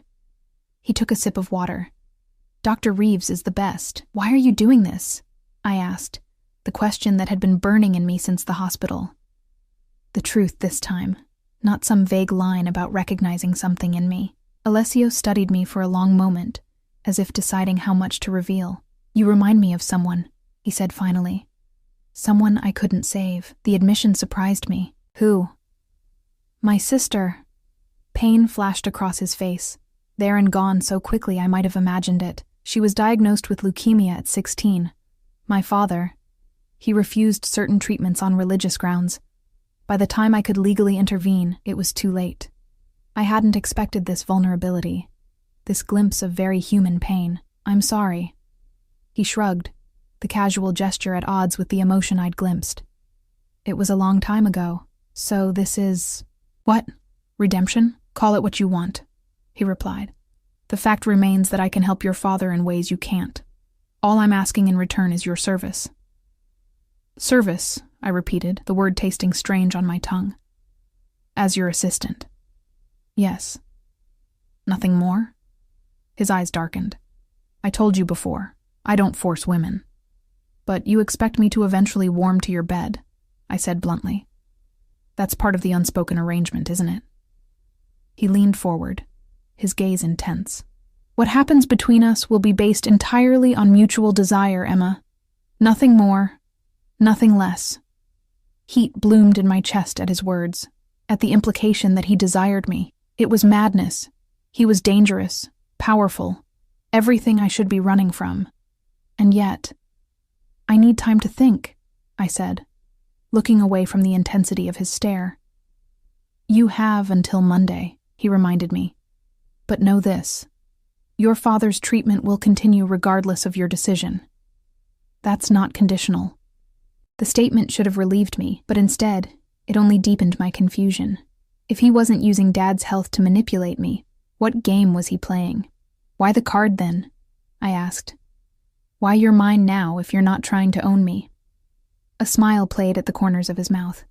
He took a sip of water. "Dr. Reeves is the best. Why are you doing this?" I asked, the question that had been burning in me since the hospital. The truth this time, not some vague line about recognizing something in me. Alessio studied me for a long moment, as if deciding how much to reveal. "You remind me of someone," he said finally. "Someone I couldn't save." The admission surprised me. "Who?" "My sister." Pain flashed across his face, there and gone so quickly I might have imagined it. She was diagnosed with leukemia at 16. My father, he refused certain treatments on religious grounds. By the time I could legally intervene, it was too late. I hadn't expected this vulnerability, this glimpse of very human pain. "I'm sorry." He shrugged, the casual gesture at odds with the emotion I'd glimpsed. "It was a long time ago, so this is—" "What? Redemption? Call it what you want," he replied. "The fact remains that I can help your father in ways you can't. All I'm asking in return is your service." "Service," I repeated, the word tasting strange on my tongue. "As your assistant." "Yes." "Nothing more?" His eyes darkened. "I told you before, I don't force women. But you expect me to eventually warm to your bed," I said bluntly. "That's part of the unspoken arrangement, isn't it?" He leaned forward, his gaze intense. "What happens between us will be based entirely on mutual desire, Emma. Nothing more, nothing less." Heat bloomed in my chest at his words, at the implication that he desired me. It was madness. He was dangerous, powerful, everything I should be running from. And yet, "I need time to think," I said, looking away from the intensity of his stare. "You have until Monday," he reminded me. "But know this. Your father's treatment will continue regardless of your decision. That's not conditional." The statement should have relieved me, but instead, it only deepened my confusion. If he wasn't using Dad's health to manipulate me, what game was he playing? "Why the card, then?" I asked. "Why you're mine now if you're not trying to own me?" A smile played at the corners of his mouth.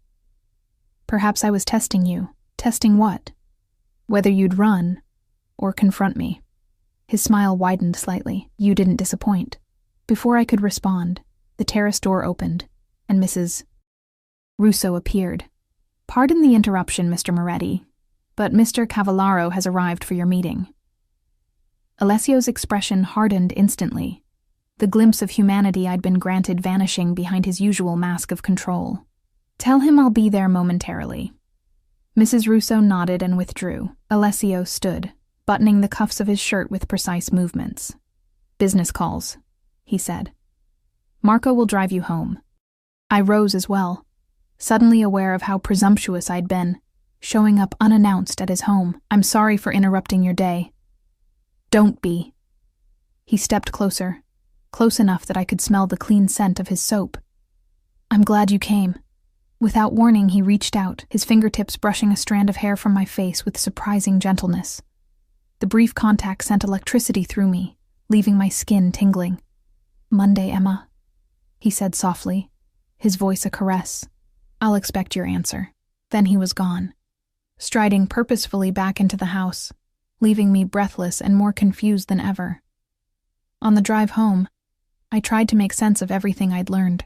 "Perhaps I was testing you." "Testing what?" "Whether you'd run or confront me." His smile widened slightly. "You didn't disappoint." Before I could respond, the terrace door opened, and Mrs. Russo appeared. "Pardon the interruption, Mr. Moretti, but Mr. Cavallaro has arrived for your meeting." Alessio's expression hardened instantly, the glimpse of humanity I'd been granted vanishing behind his usual mask of control. "Tell him I'll be there momentarily." Mrs. Russo nodded and withdrew. Alessio stood, buttoning the cuffs of his shirt with precise movements. "Business calls," he said. "Marco will drive you home." I rose as well, suddenly aware of how presumptuous I'd been, showing up unannounced at his home. "I'm sorry for interrupting your day." "Don't be." He stepped closer, close enough that I could smell the clean scent of his soap. "I'm glad you came." Without warning, he reached out, his fingertips brushing a strand of hair from my face with surprising gentleness. The brief contact sent electricity through me, leaving my skin tingling. "Monday, Emma," he said softly, his voice a caress. "I'll expect your answer." Then he was gone, striding purposefully back into the house, leaving me breathless and more confused than ever. On the drive home, I tried to make sense of everything I'd learned.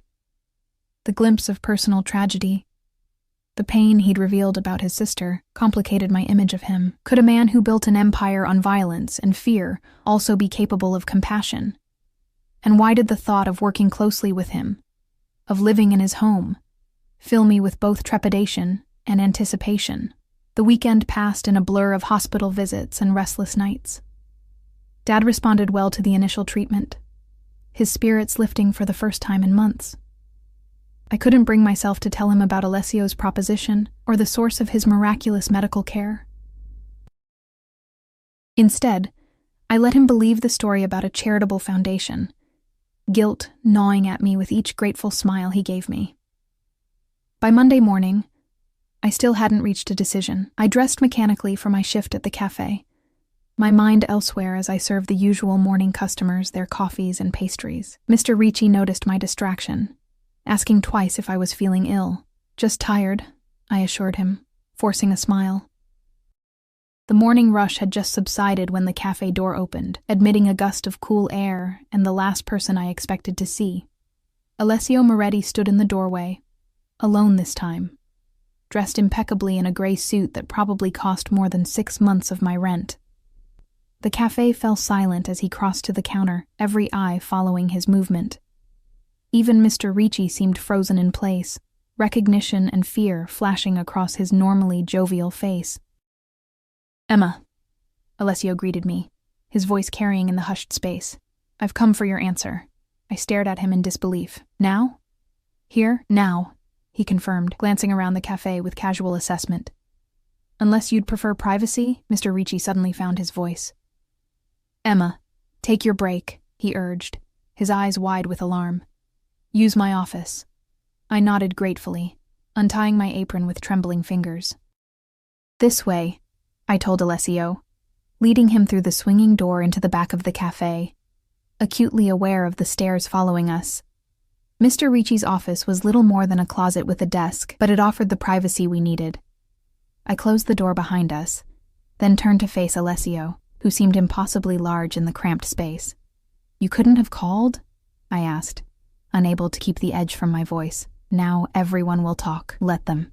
The glimpse of personal tragedy, the pain he'd revealed about his sister, complicated my image of him. Could a man who built an empire on violence and fear also be capable of compassion? And why did the thought of working closely with him, of living in his home, fill me with both trepidation and anticipation? The weekend passed in a blur of hospital visits and restless nights. Dad responded well to the initial treatment, his spirits lifting for the first time in months. I couldn't bring myself to tell him about Alessio's proposition or the source of his miraculous medical care. Instead, I let him believe the story about a charitable foundation, guilt gnawing at me with each grateful smile he gave me. By Monday morning, I still hadn't reached a decision. I dressed mechanically for my shift at the cafe, my mind elsewhere as I served the usual morning customers their coffees and pastries. Mr. Ricci noticed my distraction, asking twice if I was feeling ill. Just tired, I assured him, forcing a smile. The morning rush had just subsided when the cafe door opened, admitting a gust of cool air and the last person I expected to see. Alessio Moretti stood in the doorway, alone this time, dressed impeccably in a gray suit that probably cost more than 6 months of my rent. The cafe fell silent as he crossed to the counter, every eye following his movement. Even Mr. Ricci seemed frozen in place, recognition and fear flashing across his normally jovial face. "Emma," Alessio greeted me, his voice carrying in the hushed space. "I've come for your answer." I stared at him in disbelief. "Now?" "Here, now," he confirmed, glancing around the cafe with casual assessment. "Unless you'd prefer privacy," Mr. Ricci suddenly found his voice. "Emma, take your break," he urged, his eyes wide with alarm. "Use my office." I nodded gratefully, untying my apron with trembling fingers. "This way," I told Alessio, leading him through the swinging door into the back of the cafe, acutely aware of the stairs following us. Mr. Ricci's office was little more than a closet with a desk, but it offered the privacy we needed. I closed the door behind us, then turned to face Alessio, who seemed impossibly large in the cramped space. "You couldn't have called?" I asked, unable to keep the edge from my voice. "Now everyone will talk. Let them,"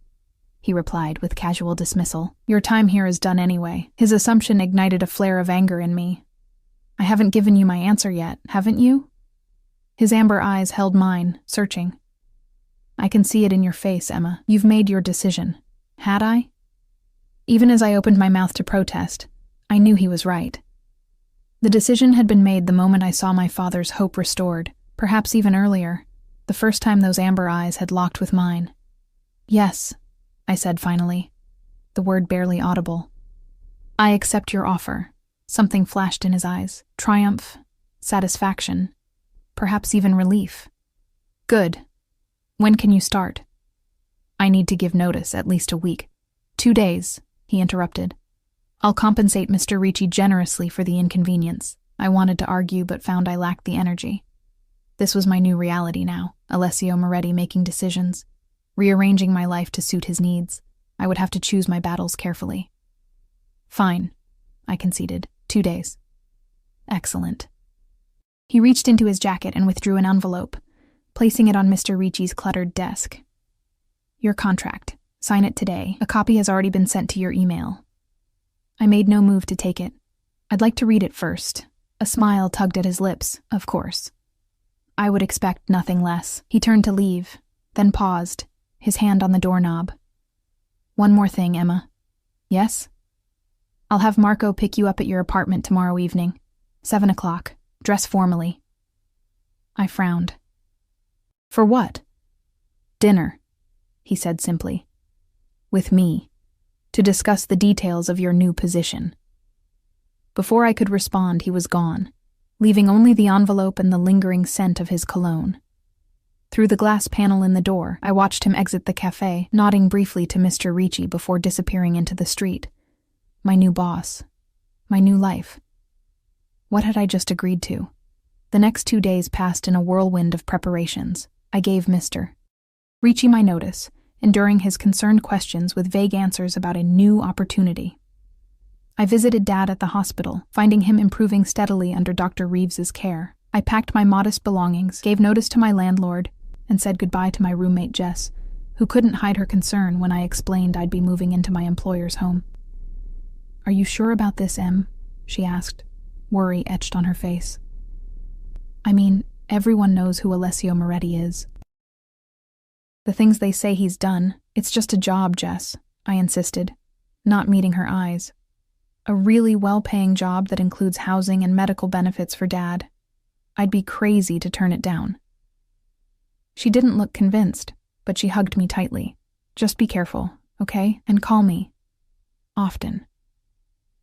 he replied with casual dismissal. "Your time here is done anyway." His assumption ignited a flare of anger in me. "I haven't given you my answer yet, haven't you?" His amber eyes held mine, searching. "I can see it in your face, Emma. You've made your decision. Had I?" Even as I opened my mouth to protest, I knew he was right. The decision had been made the moment I saw my father's hope restored, perhaps even earlier, the first time those amber eyes had locked with mine. "Yes," I said finally, the word barely audible. "I accept your offer." Something flashed in his eyes. Triumph, satisfaction, perhaps even relief. "Good. When can you start?" "I need to give notice, at least a week." 2 days, he interrupted. "I'll compensate Mr. Ricci generously for the inconvenience." I wanted to argue but found I lacked the energy. This was my new reality now, Alessio Moretti making decisions, rearranging my life to suit his needs. I would have to choose my battles carefully. "Fine," I conceded. 2 days. "Excellent." He reached into his jacket and withdrew an envelope, placing it on Mr. Ricci's cluttered desk. "Your contract. Sign it today. A copy has already been sent to your email." I made no move to take it. "I'd like to read it first." A smile tugged at his lips, of course. I would expect nothing less. He turned to leave, then paused, his hand on the doorknob. "One more thing, Emma." "Yes?" "I'll have Marco pick you up at your apartment tomorrow evening. 7 o'clock. Dress formally." I frowned. "For what?" "Dinner," he said simply. "With me, to discuss the details of your new position." Before I could respond, he was gone, leaving only the envelope and the lingering scent of his cologne. Through the glass panel in the door, I watched him exit the cafe, nodding briefly to Mr. Ricci before disappearing into the street. My new boss. My new life. What had I just agreed to? The next 2 days passed in a whirlwind of preparations. I gave Mr. Ricci my notice, enduring his concerned questions with vague answers about a new opportunity. I visited Dad at the hospital, finding him improving steadily under Dr. Reeves's care. I packed my modest belongings, gave notice to my landlord, and said goodbye to my roommate Jess, who couldn't hide her concern when I explained I'd be moving into my employer's home. "Are you sure about this, Em?" she asked, worry etched on her face. "I mean, everyone knows who Alessio Moretti is." "The things they say he's done, it's just a job, Jess," I insisted, not meeting her eyes. "A really well-paying job that includes housing and medical benefits for Dad. I'd be crazy to turn it down." She didn't look convinced, but she hugged me tightly. "Just be careful, okay? And call me. Often."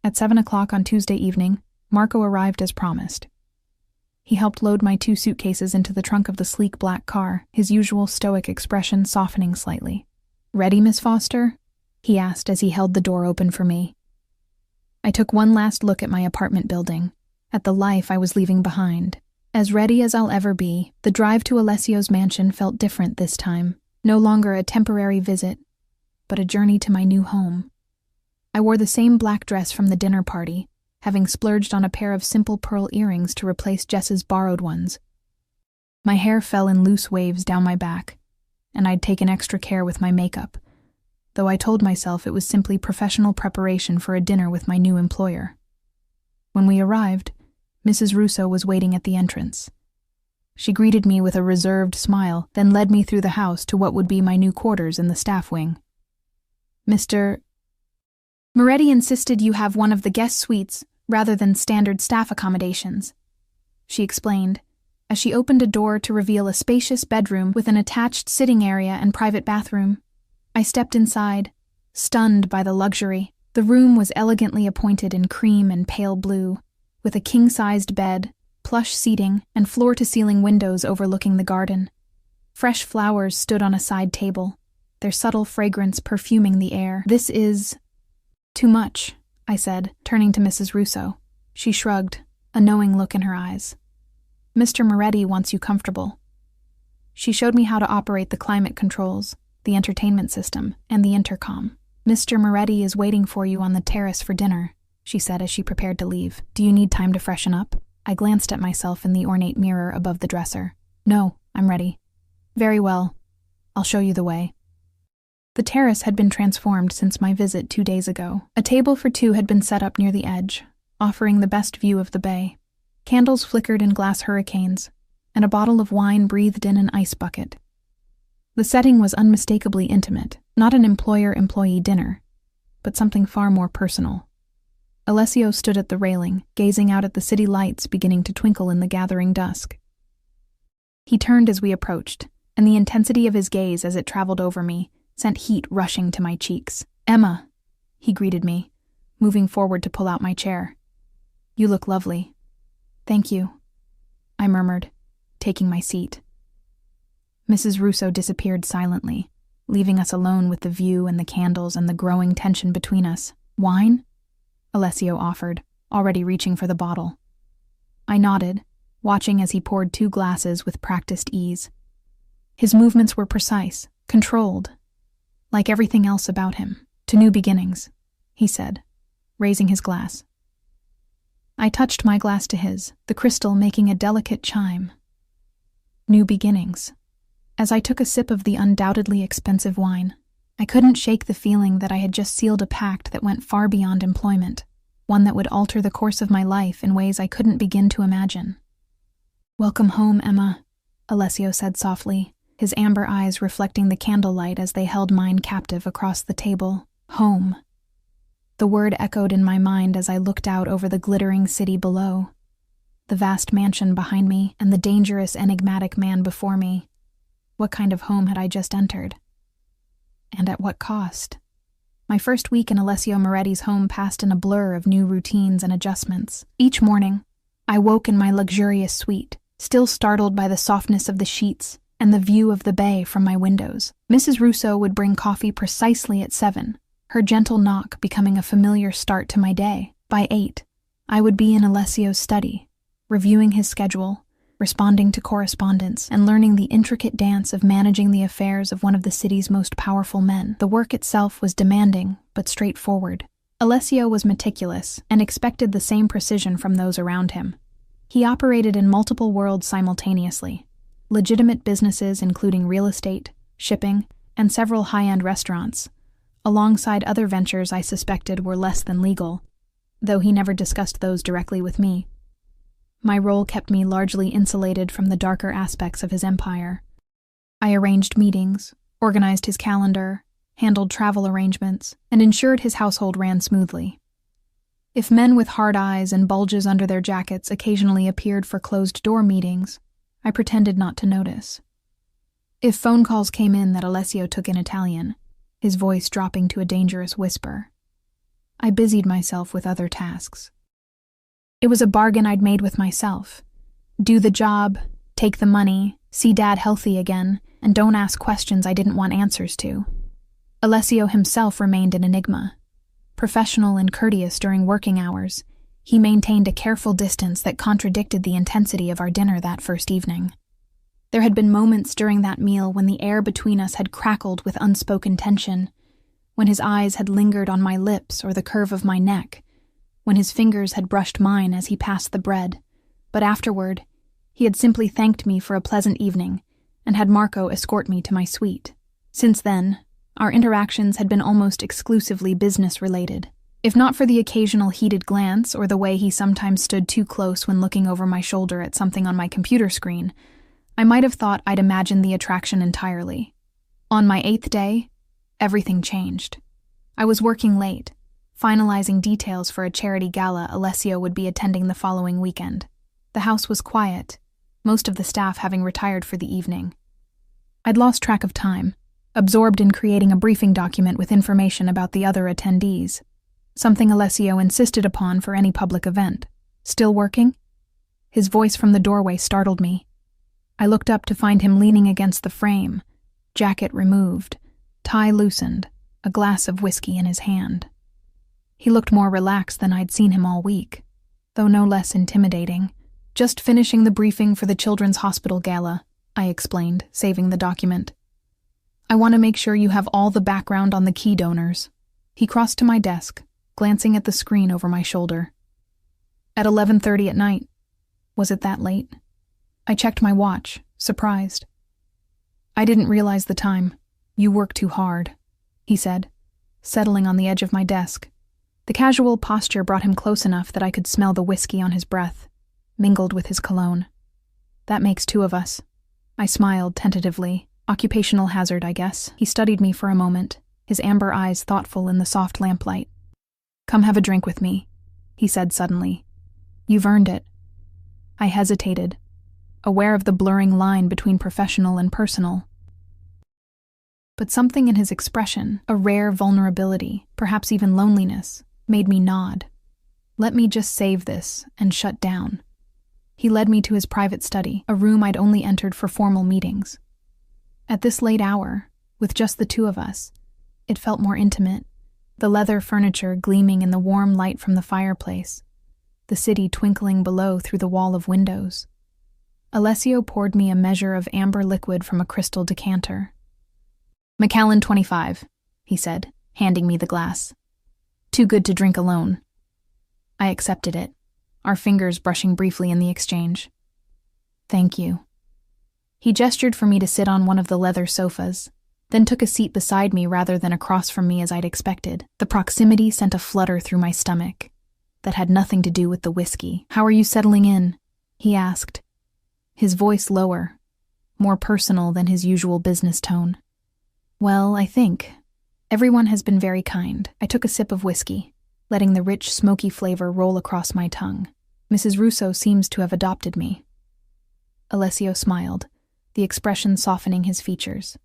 At 7 o'clock on Tuesday evening, Marco arrived as promised. He helped load my 2 suitcases into the trunk of the sleek black car, his usual stoic expression softening slightly. "Ready, Miss Foster?" he asked as he held the door open for me. I took one last look at my apartment building, at the life I was leaving behind. As ready as I'll ever be, the drive to Alessio's mansion felt different this time, no longer a temporary visit, but a journey to my new home. I wore the same black dress from the dinner party, having splurged on a pair of simple pearl earrings to replace Jess's borrowed ones. My hair fell in loose waves down my back, and I'd taken extra care with my makeup, though I told myself it was simply professional preparation for a dinner with my new employer. When we arrived, Mrs. Russo was waiting at the entrance. She greeted me with a reserved smile, then led me through the house to what would be my new quarters in the staff wing. "Mr. Moretti insisted you have one of the guest suites rather than standard staff accommodations," she explained, as she opened a door to reveal a spacious bedroom with an attached sitting area and private bathroom. I stepped inside, stunned by the luxury. The room was elegantly appointed in cream and pale blue, with a king-sized bed, plush seating, and floor-to-ceiling windows overlooking the garden. Fresh flowers stood on a side table, their subtle fragrance perfuming the air. "This is too much," I said, turning to Mrs. Russo. She shrugged, a knowing look in her eyes. "Mr. Moretti wants you comfortable." She showed me how to operate the climate controls, the entertainment system, and the intercom. "Mr. Moretti is waiting for you on the terrace for dinner," she said as she prepared to leave. "Do you need time to freshen up?" I glanced at myself in the ornate mirror above the dresser. "No, I'm ready." "Very well. I'll show you the way." The terrace had been transformed since my visit 2 days ago. A table for 2 had been set up near the edge, offering the best view of the bay. Candles flickered in glass hurricanes, and a bottle of wine breathed in an ice bucket. The setting was unmistakably intimate, not an employer-employee dinner, but something far more personal. Alessio stood at the railing, gazing out at the city lights beginning to twinkle in the gathering dusk. He turned as we approached, and the intensity of his gaze as it traveled over me sent heat rushing to my cheeks. "Emma," he greeted me, moving forward to pull out my chair. "You look lovely." "Thank you," I murmured, taking my seat. Mrs. Russo disappeared silently, leaving us alone with the view and the candles and the growing tension between us. "Wine?" Alessio offered, already reaching for the bottle. I nodded, watching as he poured 2 glasses with practiced ease. His movements were precise, controlled, like everything else about him. "To new beginnings," he said, raising his glass. I touched my glass to his, the crystal making a delicate chime. New beginnings. As I took a sip of the undoubtedly expensive wine, I couldn't shake the feeling that I had just sealed a pact that went far beyond employment, one that would alter the course of my life in ways I couldn't begin to imagine. "Welcome home, Emma," Alessio said softly, his amber eyes reflecting the candlelight as they held mine captive across the table. "Home." The word echoed in my mind as I looked out over the glittering city below, the vast mansion behind me and the dangerous, enigmatic man before me. What kind of home had I just entered? And at what cost? My first week in Alessio Moretti's home passed in a blur of new routines and adjustments. Each morning, I woke in my luxurious suite, still startled by the softness of the sheets and the view of the bay from my windows. Mrs. Russo would bring coffee precisely at 7, her gentle knock becoming a familiar start to my day. By 8, I would be in Alessio's study, reviewing his schedule, responding to correspondence, and learning the intricate dance of managing the affairs of one of the city's most powerful men. The work itself was demanding, but straightforward. Alessio was meticulous and expected the same precision from those around him. He operated in multiple worlds simultaneously: legitimate businesses including real estate, shipping, and several high-end restaurants, alongside other ventures I suspected were less than legal, though he never discussed those directly with me. My role kept me largely insulated from the darker aspects of his empire. I arranged meetings, organized his calendar, handled travel arrangements, and ensured his household ran smoothly. If men with hard eyes and bulges under their jackets occasionally appeared for closed-door meetings, I pretended not to notice. If phone calls came in that Alessio took in Italian, his voice dropping to a dangerous whisper, I busied myself with other tasks. It was a bargain I'd made with myself. Do the job, take the money, see Dad healthy again, and don't ask questions I didn't want answers to. Alessio himself remained an enigma. Professional and courteous during working hours, he maintained a careful distance that contradicted the intensity of our dinner that first evening. There had been moments during that meal when the air between us had crackled with unspoken tension, when his eyes had lingered on my lips or the curve of my neck, when his fingers had brushed mine as he passed the bread, but afterward, he had simply thanked me for a pleasant evening and had Marco escort me to my suite. Since then, our interactions had been almost exclusively business-related. If not for the occasional heated glance or the way he sometimes stood too close when looking over my shoulder at something on my computer screen, I might have thought I'd imagined the attraction entirely. On my 8th day, everything changed. I was working late, finalizing details for a charity gala Alessio would be attending the following weekend. The house was quiet, most of the staff having retired for the evening. I'd lost track of time, absorbed in creating a briefing document with information about the other attendees, something Alessio insisted upon for any public event. Still working? His voice from the doorway startled me. I looked up to find him leaning against the frame, jacket removed, tie loosened, a glass of whiskey in his hand. He looked more relaxed than I'd seen him all week, though no less intimidating. Just finishing the briefing for the Children's Hospital Gala, I explained, saving the document. I want to make sure you have all the background on the key donors. He crossed to my desk, glancing at the screen over my shoulder. At 11:30 at night. Was it that late? I checked my watch, surprised. I didn't realize the time. You work too hard, he said, settling on the edge of my desk. The casual posture brought him close enough that I could smell the whiskey on his breath, mingled with his cologne. That makes 2 of us. I smiled tentatively. Occupational hazard, I guess. He studied me for a moment, his amber eyes thoughtful in the soft lamplight. Come have a drink with me, he said suddenly. You've earned it. I hesitated, aware of the blurring line between professional and personal. But something in his expression, a rare vulnerability, perhaps even loneliness, made me nod. Let me just save this and shut down. He led me to his private study, a room I'd only entered for formal meetings. At this late hour, with just the 2 of us, it felt more intimate, the leather furniture gleaming in the warm light from the fireplace, the city twinkling below through the wall of windows. Alessio poured me a measure of amber liquid from a crystal decanter. Macallan 25, he said, handing me the glass. Too good to drink alone. I accepted it, our fingers brushing briefly in the exchange. Thank you. He gestured for me to sit on one of the leather sofas, then took a seat beside me rather than across from me as I'd expected. The proximity sent a flutter through my stomach. That had nothing to do with the whiskey. How are you settling in? He asked, his voice lower, more personal than his usual business tone. Well, I think. Everyone has been very kind. I took a sip of whiskey, letting the rich, smoky flavor roll across my tongue. Mrs. Russo seems to have adopted me. Alessio smiled, the expression softening his features.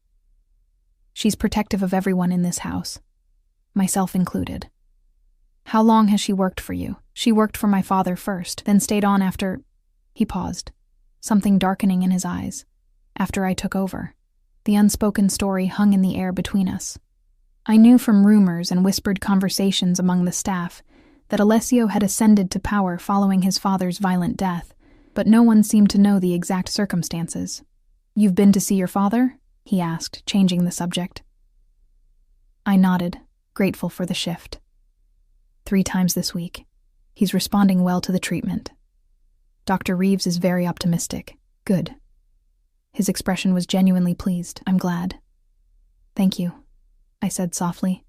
She's protective of everyone in this house, myself included. How long has she worked for you? She worked for my father first, then stayed on after... He paused, something darkening in his eyes. After I took over. The unspoken story hung in the air between us. I knew from rumors and whispered conversations among the staff that Alessio had ascended to power following his father's violent death, but no one seemed to know the exact circumstances. You've been to see your father? He asked, changing the subject. I nodded, grateful for the shift. 3 times this week. He's responding well to the treatment. Dr. Reeves is very optimistic. Good. His expression was genuinely pleased. I'm glad. Thank you, I said softly,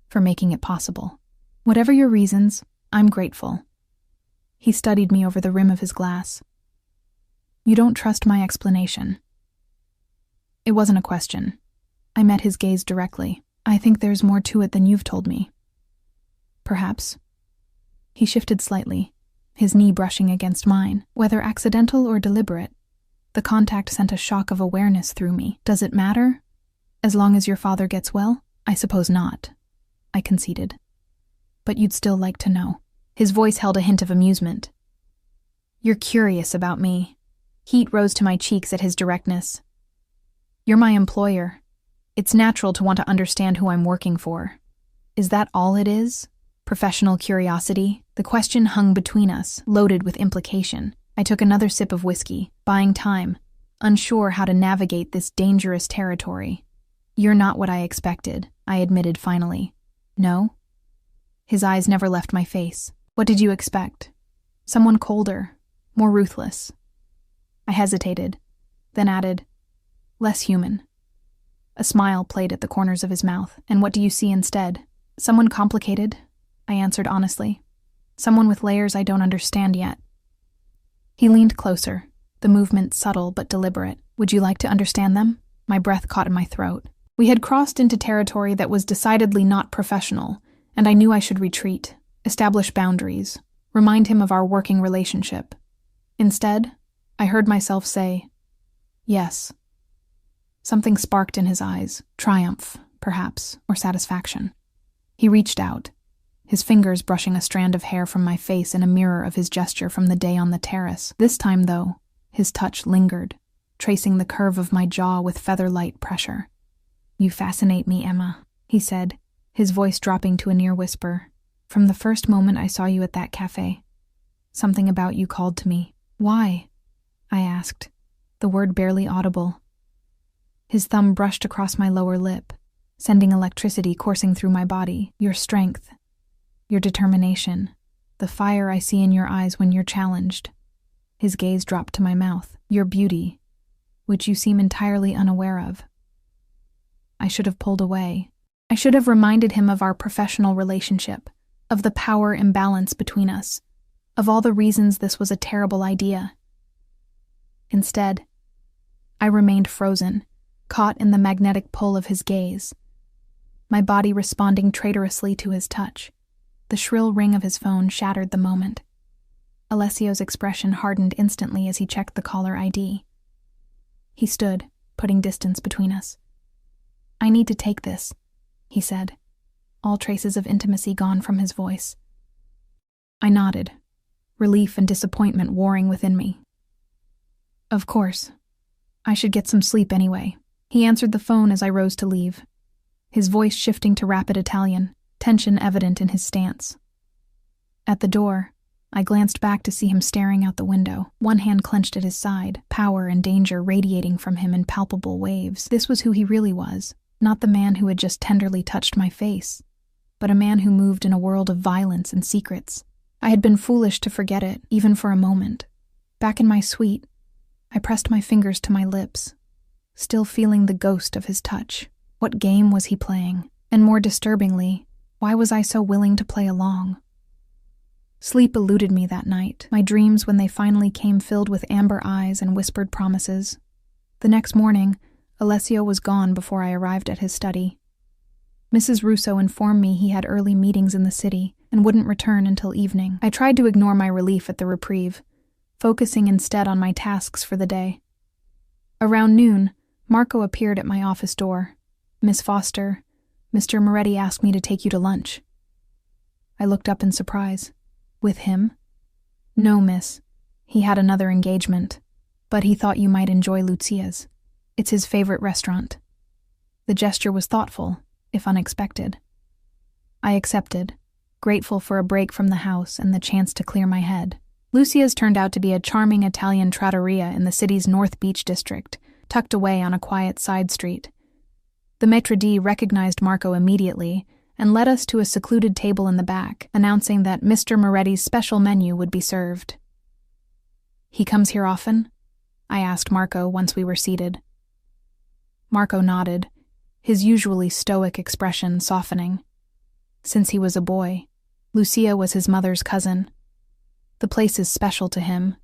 for making it possible. Whatever your reasons, I'm grateful. He studied me over the rim of his glass. You don't trust my explanation. It wasn't a question. I met his gaze directly. I think there's more to it than you've told me. Perhaps. He shifted slightly, his knee brushing against mine, whether accidental or deliberate. The contact sent a shock of awareness through me. Does it matter? As long as your father gets well? I suppose not, I conceded. But you'd still like to know. His voice held a hint of amusement. You're curious about me. Heat rose to my cheeks at his directness. You're my employer. It's natural to want to understand who I'm working for. Is that all it is? Professional curiosity? The question hung between us, loaded with implication. I took another sip of whiskey, buying time, unsure how to navigate this dangerous territory. You're not what I expected, I admitted finally. No? His eyes never left my face. What did you expect? Someone colder, more ruthless. I hesitated, then added, less human. A smile played at the corners of his mouth. And what do you see instead? Someone complicated, I answered honestly. Someone with layers I don't understand yet. He leaned closer, the movement subtle but deliberate. Would you like to understand them? My breath caught in my throat. We had crossed into territory that was decidedly not professional, and I knew I should retreat, establish boundaries, remind him of our working relationship. Instead, I heard myself say, yes. Something sparked in his eyes, triumph, perhaps, or satisfaction. He reached out, his fingers brushing a strand of hair from my face in a mirror of his gesture from the day on the terrace. This time, though, his touch lingered, tracing the curve of my jaw with feather-light pressure. You fascinate me, Emma, he said, his voice dropping to a near whisper. From the first moment I saw you at that cafe, something about you called to me. Why? I asked, the word barely audible. His thumb brushed across my lower lip, sending electricity coursing through my body. Your strength, your determination, the fire I see in your eyes when you're challenged. His gaze dropped to my mouth. Your beauty, which you seem entirely unaware of. I should have pulled away. I should have reminded him of our professional relationship, of the power imbalance between us, of all the reasons this was a terrible idea. Instead, I remained frozen, caught in the magnetic pull of his gaze, my body responding traitorously to his touch. The shrill ring of his phone shattered the moment. Alessio's expression hardened instantly as he checked the caller ID. He stood, putting distance between us. I need to take this, he said, all traces of intimacy gone from his voice. I nodded, relief and disappointment warring within me. Of course. I should get some sleep anyway. He answered the phone as I rose to leave, his voice shifting to rapid Italian, tension evident in his stance. At the door, I glanced back to see him staring out the window, one hand clenched at his side, power and danger radiating from him in palpable waves. This was who he really was, not the man who had just tenderly touched my face, but a man who moved in a world of violence and secrets. I had been foolish to forget it, even for a moment. Back in my suite, I pressed my fingers to my lips, still feeling the ghost of his touch. What game was he playing? And more disturbingly, why was I so willing to play along? Sleep eluded me that night, my dreams when they finally came filled with amber eyes and whispered promises. The next morning, Alessio was gone before I arrived at his study. Mrs. Russo informed me he had early meetings in the city and wouldn't return until evening. I tried to ignore my relief at the reprieve, focusing instead on my tasks for the day. Around noon, Marco appeared at my office door. Miss Foster, Mr. Moretti asked me to take you to lunch. I looked up in surprise. With him? No, miss. He had another engagement, but he thought you might enjoy Lucia's. It's his favorite restaurant. The gesture was thoughtful, if unexpected. I accepted, grateful for a break from the house and the chance to clear my head. Lucia's turned out to be a charming Italian trattoria in the city's North Beach district, tucked away on a quiet side street. The maitre d' recognized Marco immediately and led us to a secluded table in the back, announcing that Mr. Moretti's special menu would be served. He comes here often? I asked Marco once we were seated. Marco nodded, his usually stoic expression softening. Since he was a boy, Lucia was his mother's cousin. The place is special to him.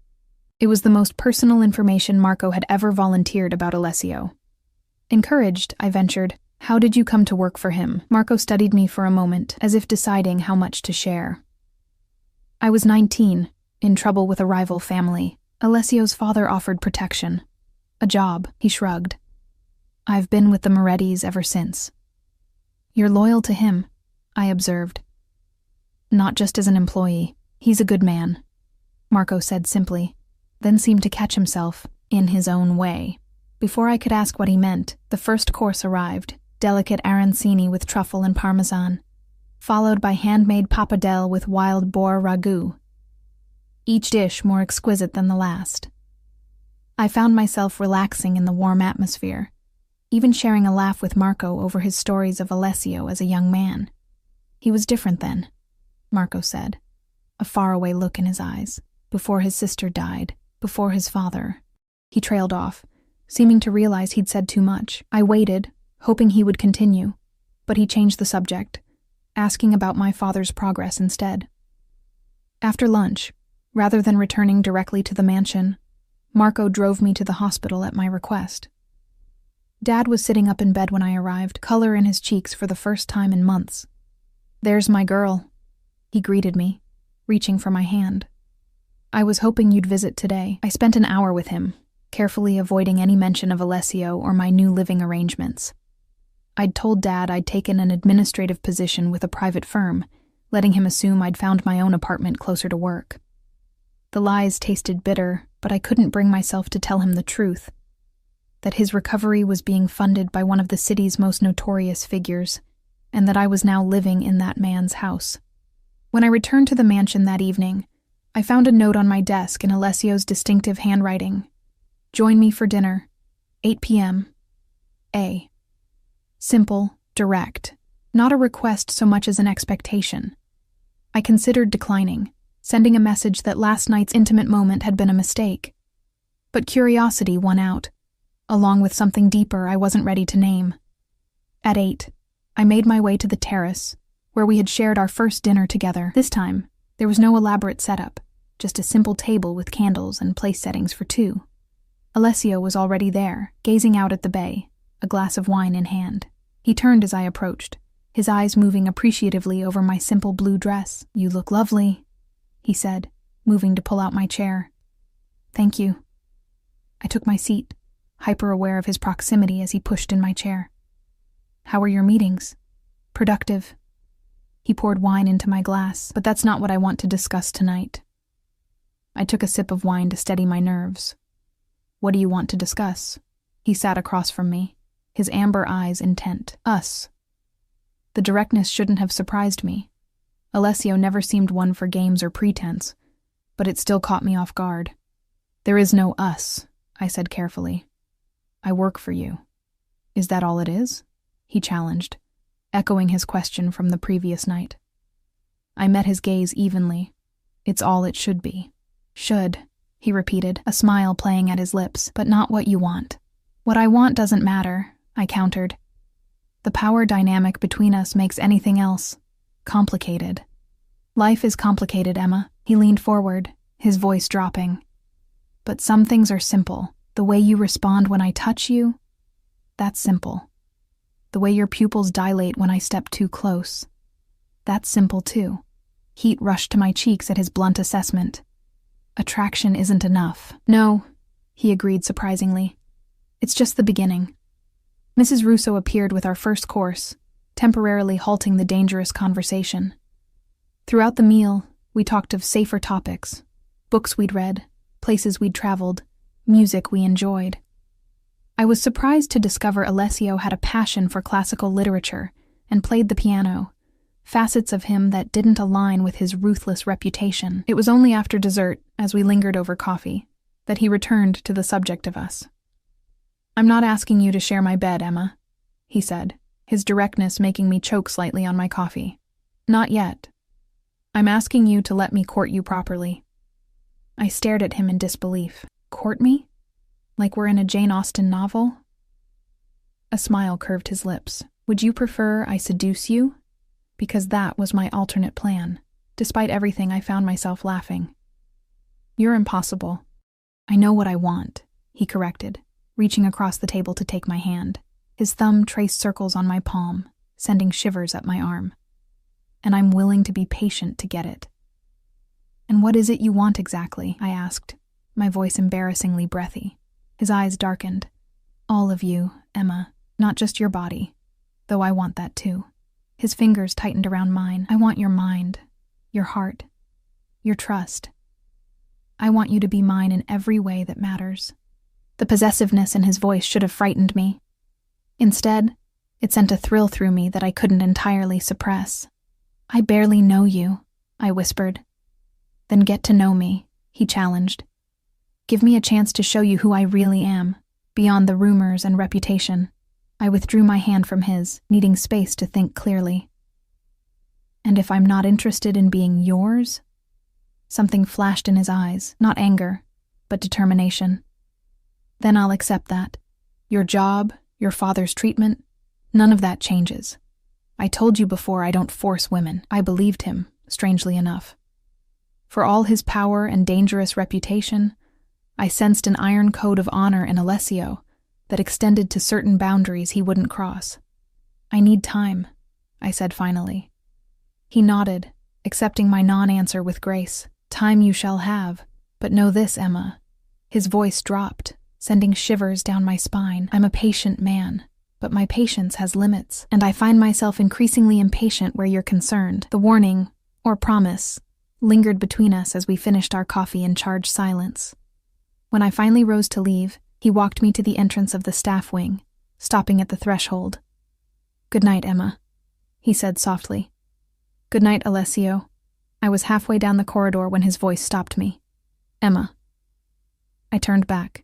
It was the most personal information Marco had ever volunteered about Alessio. Encouraged, I ventured, "How did you come to work for him?" Marco studied me for a moment, as if deciding how much to share. I was 19, in trouble with a rival family. Alessio's father offered protection, A job, he shrugged. I've been with the Morettis ever since. You're loyal to him, I observed. Not just as an employee. He's a good man, Marco said simply, then seemed to catch himself in his own way. Before I could ask what he meant, the first course arrived, delicate arancini with truffle and parmesan, followed by handmade pappardelle with wild boar ragout, each dish more exquisite than the last. I found myself relaxing in the warm atmosphere, even sharing a laugh with Marco over his stories of Alessio as a young man. He was different then, Marco said, a faraway look in his eyes. Before his sister died, before his father. He trailed off, seeming to realize he'd said too much. I waited, hoping he would continue, but he changed the subject, asking about my father's progress instead. After lunch, rather than returning directly to the mansion, Marco drove me to the hospital at my request. Dad was sitting up in bed when I arrived, color in his cheeks for the first time in months. "There's my girl," he greeted me, reaching for my hand. "I was hoping you'd visit today." I spent an hour with him, carefully avoiding any mention of Alessio or my new living arrangements. I'd told Dad I'd taken an administrative position with a private firm, letting him assume I'd found my own apartment closer to work. The lies tasted bitter, but I couldn't bring myself to tell him the truth, that his recovery was being funded by one of the city's most notorious figures, and that I was now living in that man's house. When I returned to the mansion that evening, I found a note on my desk in Alessio's distinctive handwriting. "Join me for dinner, 8 p.m. A." Simple, direct, not a request so much as an expectation. I considered declining, sending a message that last night's intimate moment had been a mistake. But curiosity won out, along with something deeper I wasn't ready to name. At 8, I made my way to the terrace, where we had shared our first dinner together. This time, there was no elaborate setup, just a simple table with candles and place settings for two. Alessio was already there, gazing out at the bay, a glass of wine in hand. He turned as I approached, his eyes moving appreciatively over my simple blue dress. "You look lovely," he said, moving to pull out my chair. "Thank you." I took my seat, hyper-aware of his proximity as he pushed in my chair. "How were your meetings?" "Productive." He poured wine into my glass, but that's not what I want to discuss tonight. I took a sip of wine to steady my nerves. "What do you want to discuss?" He sat across from me, his amber eyes intent. "Us." The directness shouldn't have surprised me. Alessio never seemed one for games or pretense, but it still caught me off guard. "There is no us," I said carefully. "I work for you." "Is that all it is?" he challenged, echoing his question from the previous night. I met his gaze evenly. "It's all it should be." "Should," he repeated, a smile playing at his lips, "but not what you want." "What I want doesn't matter," I countered. "The power dynamic between us makes anything else complicated." "Life is complicated, Emma." He leaned forward, his voice dropping. "But some things are simple. The way you respond when I touch you, that's simple. The way your pupils dilate when I step too close, that's simple too." Heat rushed to my cheeks at his blunt assessment. "Attraction isn't enough." "No," he agreed surprisingly. "It's just the beginning." Mrs. Russo appeared with our first course, temporarily halting the dangerous conversation. Throughout the meal, we talked of safer topics, books we'd read, places we'd traveled, music we enjoyed. I was surprised to discover Alessio had a passion for classical literature and played the piano, facets of him that didn't align with his ruthless reputation. It was only after dessert, as we lingered over coffee, that he returned to the subject of us. "I'm not asking you to share my bed, Emma," he said, his directness making me choke slightly on my coffee. "Not yet. I'm asking you to let me court you properly." I stared at him in disbelief. "Court me? Like we're in a Jane Austen novel?" A smile curved his lips. "Would you prefer I seduce you? Because that was my alternate plan." Despite everything, I found myself laughing. "You're impossible." "I know what I want," he corrected, reaching across the table to take my hand. His thumb traced circles on my palm, sending shivers up my arm. "And I'm willing to be patient to get it." "And what is it you want exactly?" I asked, my voice embarrassingly breathy. His eyes darkened. All of you, Emma, not just your body, though I want that too. His fingers tightened around mine. I want your mind, your heart, your trust. I want you to be mine in every way that matters. The possessiveness in his voice should have frightened me. Instead, it sent a thrill through me that I couldn't entirely suppress. I barely know you, I whispered. Then get to know me, he challenged. Give me a chance to show you who I really am, beyond the rumors and reputation. I withdrew my hand from his, needing space to think clearly. And if I'm not interested in being yours? Something flashed in his eyes, not anger, but determination. Then I'll accept that. Your job, your father's treatment, none of that changes. I told you before I don't force women. I believed him, strangely enough. For all his power and dangerous reputation, I sensed an iron code of honor in Alessio that extended to certain boundaries he wouldn't cross. I need time, I said finally. He nodded, accepting my non-answer with grace. Time you shall have, but know this, Emma. His voice dropped, sending shivers down my spine. I'm a patient man, but my patience has limits, and I find myself increasingly impatient where you're concerned. The warning, or promise, lingered between us as we finished our coffee in charged silence. When I finally rose to leave, he walked me to the entrance of the staff wing, stopping at the threshold. Good night, Emma, he said softly. Good night, Alessio. I was halfway down the corridor when his voice stopped me. Emma. I turned back.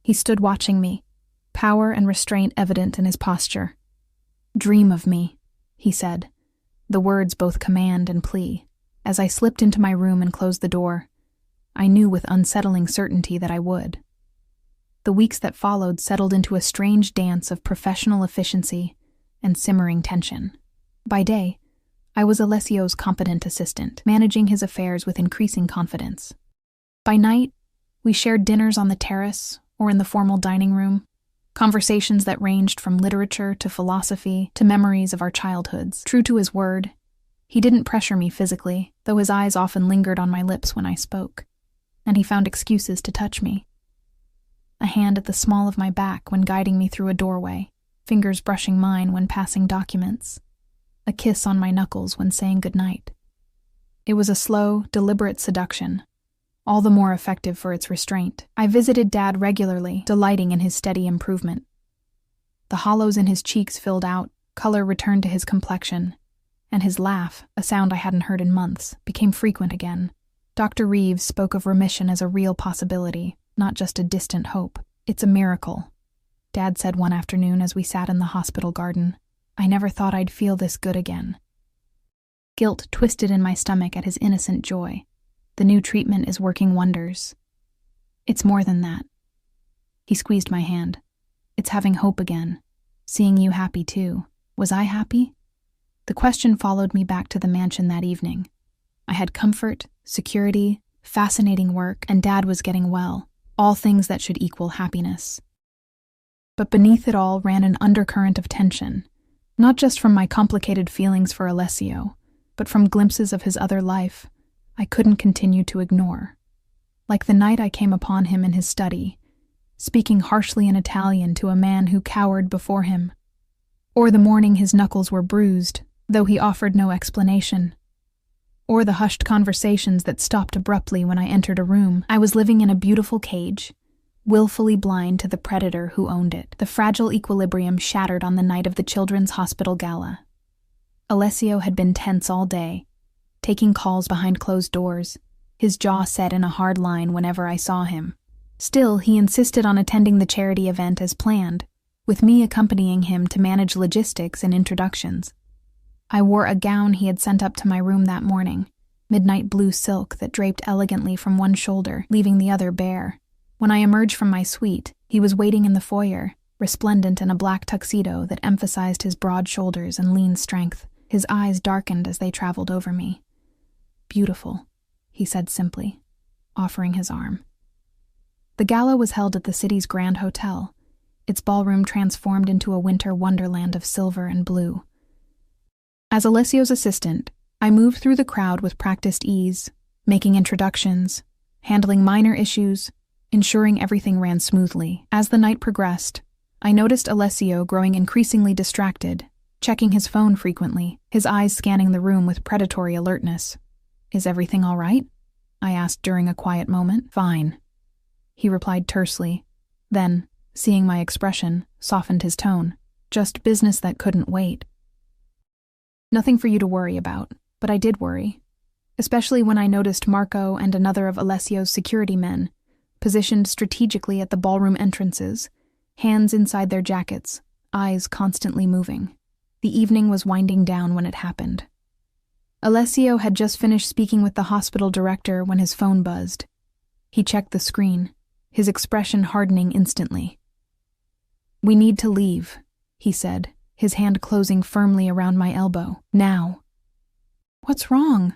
He stood watching me, power and restraint evident in his posture. Dream of me, he said, the words both command and plea. As I slipped into my room and closed the door, I knew with unsettling certainty that I would. The weeks that followed settled into a strange dance of professional efficiency and simmering tension. By day, I was Alessio's competent assistant, managing his affairs with increasing confidence. By night, we shared dinners on the terrace or in the formal dining room, conversations that ranged from literature to philosophy to memories of our childhoods. True to his word, he didn't pressure me physically, though his eyes often lingered on my lips when I spoke, and he found excuses to touch me. A hand at the small of my back when guiding me through a doorway, fingers brushing mine when passing documents, a kiss on my knuckles when saying goodnight. It was a slow, deliberate seduction, all the more effective for its restraint. I visited Dad regularly, delighting in his steady improvement. The hollows in his cheeks filled out, color returned to his complexion, and his laugh, a sound I hadn't heard in months, became frequent again. Dr. Reeves spoke of remission as a real possibility, not just a distant hope. It's a miracle, Dad said one afternoon as we sat in the hospital garden. I never thought I'd feel this good again. Guilt twisted in my stomach at his innocent joy. The new treatment is working wonders. It's more than that. He squeezed my hand. It's having hope again. Seeing you happy too. Was I happy? The question followed me back to the mansion that evening. I had comfort, security, fascinating work, and Dad was getting well. All things that should equal happiness. But beneath it all ran an undercurrent of tension, not just from my complicated feelings for Alessio, but from glimpses of his other life I couldn't continue to ignore. Like the night I came upon him in his study, speaking harshly in Italian to a man who cowered before him. Or the morning his knuckles were bruised, though he offered no explanation. Or the hushed conversations that stopped abruptly when I entered a room. I was living in a beautiful cage, willfully blind to the predator who owned it. The fragile equilibrium shattered on the night of the Children's Hospital Gala. Alessio had been tense all day, taking calls behind closed doors, his jaw set in a hard line whenever I saw him. Still, he insisted on attending the charity event as planned, with me accompanying him to manage logistics and introductions. I wore a gown he had sent up to my room that morning, midnight blue silk that draped elegantly from one shoulder, leaving the other bare. When I emerged from my suite, he was waiting in the foyer, resplendent in a black tuxedo that emphasized his broad shoulders and lean strength. His eyes darkened as they traveled over me. Beautiful, he said simply, offering his arm. The gala was held at the city's Grand Hotel, its ballroom transformed into a winter wonderland of silver and blue. As Alessio's assistant, I moved through the crowd with practiced ease, making introductions, handling minor issues, ensuring everything ran smoothly. As the night progressed, I noticed Alessio growing increasingly distracted, checking his phone frequently, his eyes scanning the room with predatory alertness. "Is everything all right?" I asked during a quiet moment. "Fine," he replied tersely. Then, seeing my expression, softened his tone. "Just business that couldn't wait." Nothing for you to worry about, but I did worry, especially when I noticed Marco and another of Alessio's security men, positioned strategically at the ballroom entrances, hands inside their jackets, eyes constantly moving. The evening was winding down when it happened. Alessio had just finished speaking with the hospital director when his phone buzzed. He checked the screen, his expression hardening instantly. "We need to leave," he said, his hand closing firmly around my elbow. "Now." "What's wrong?"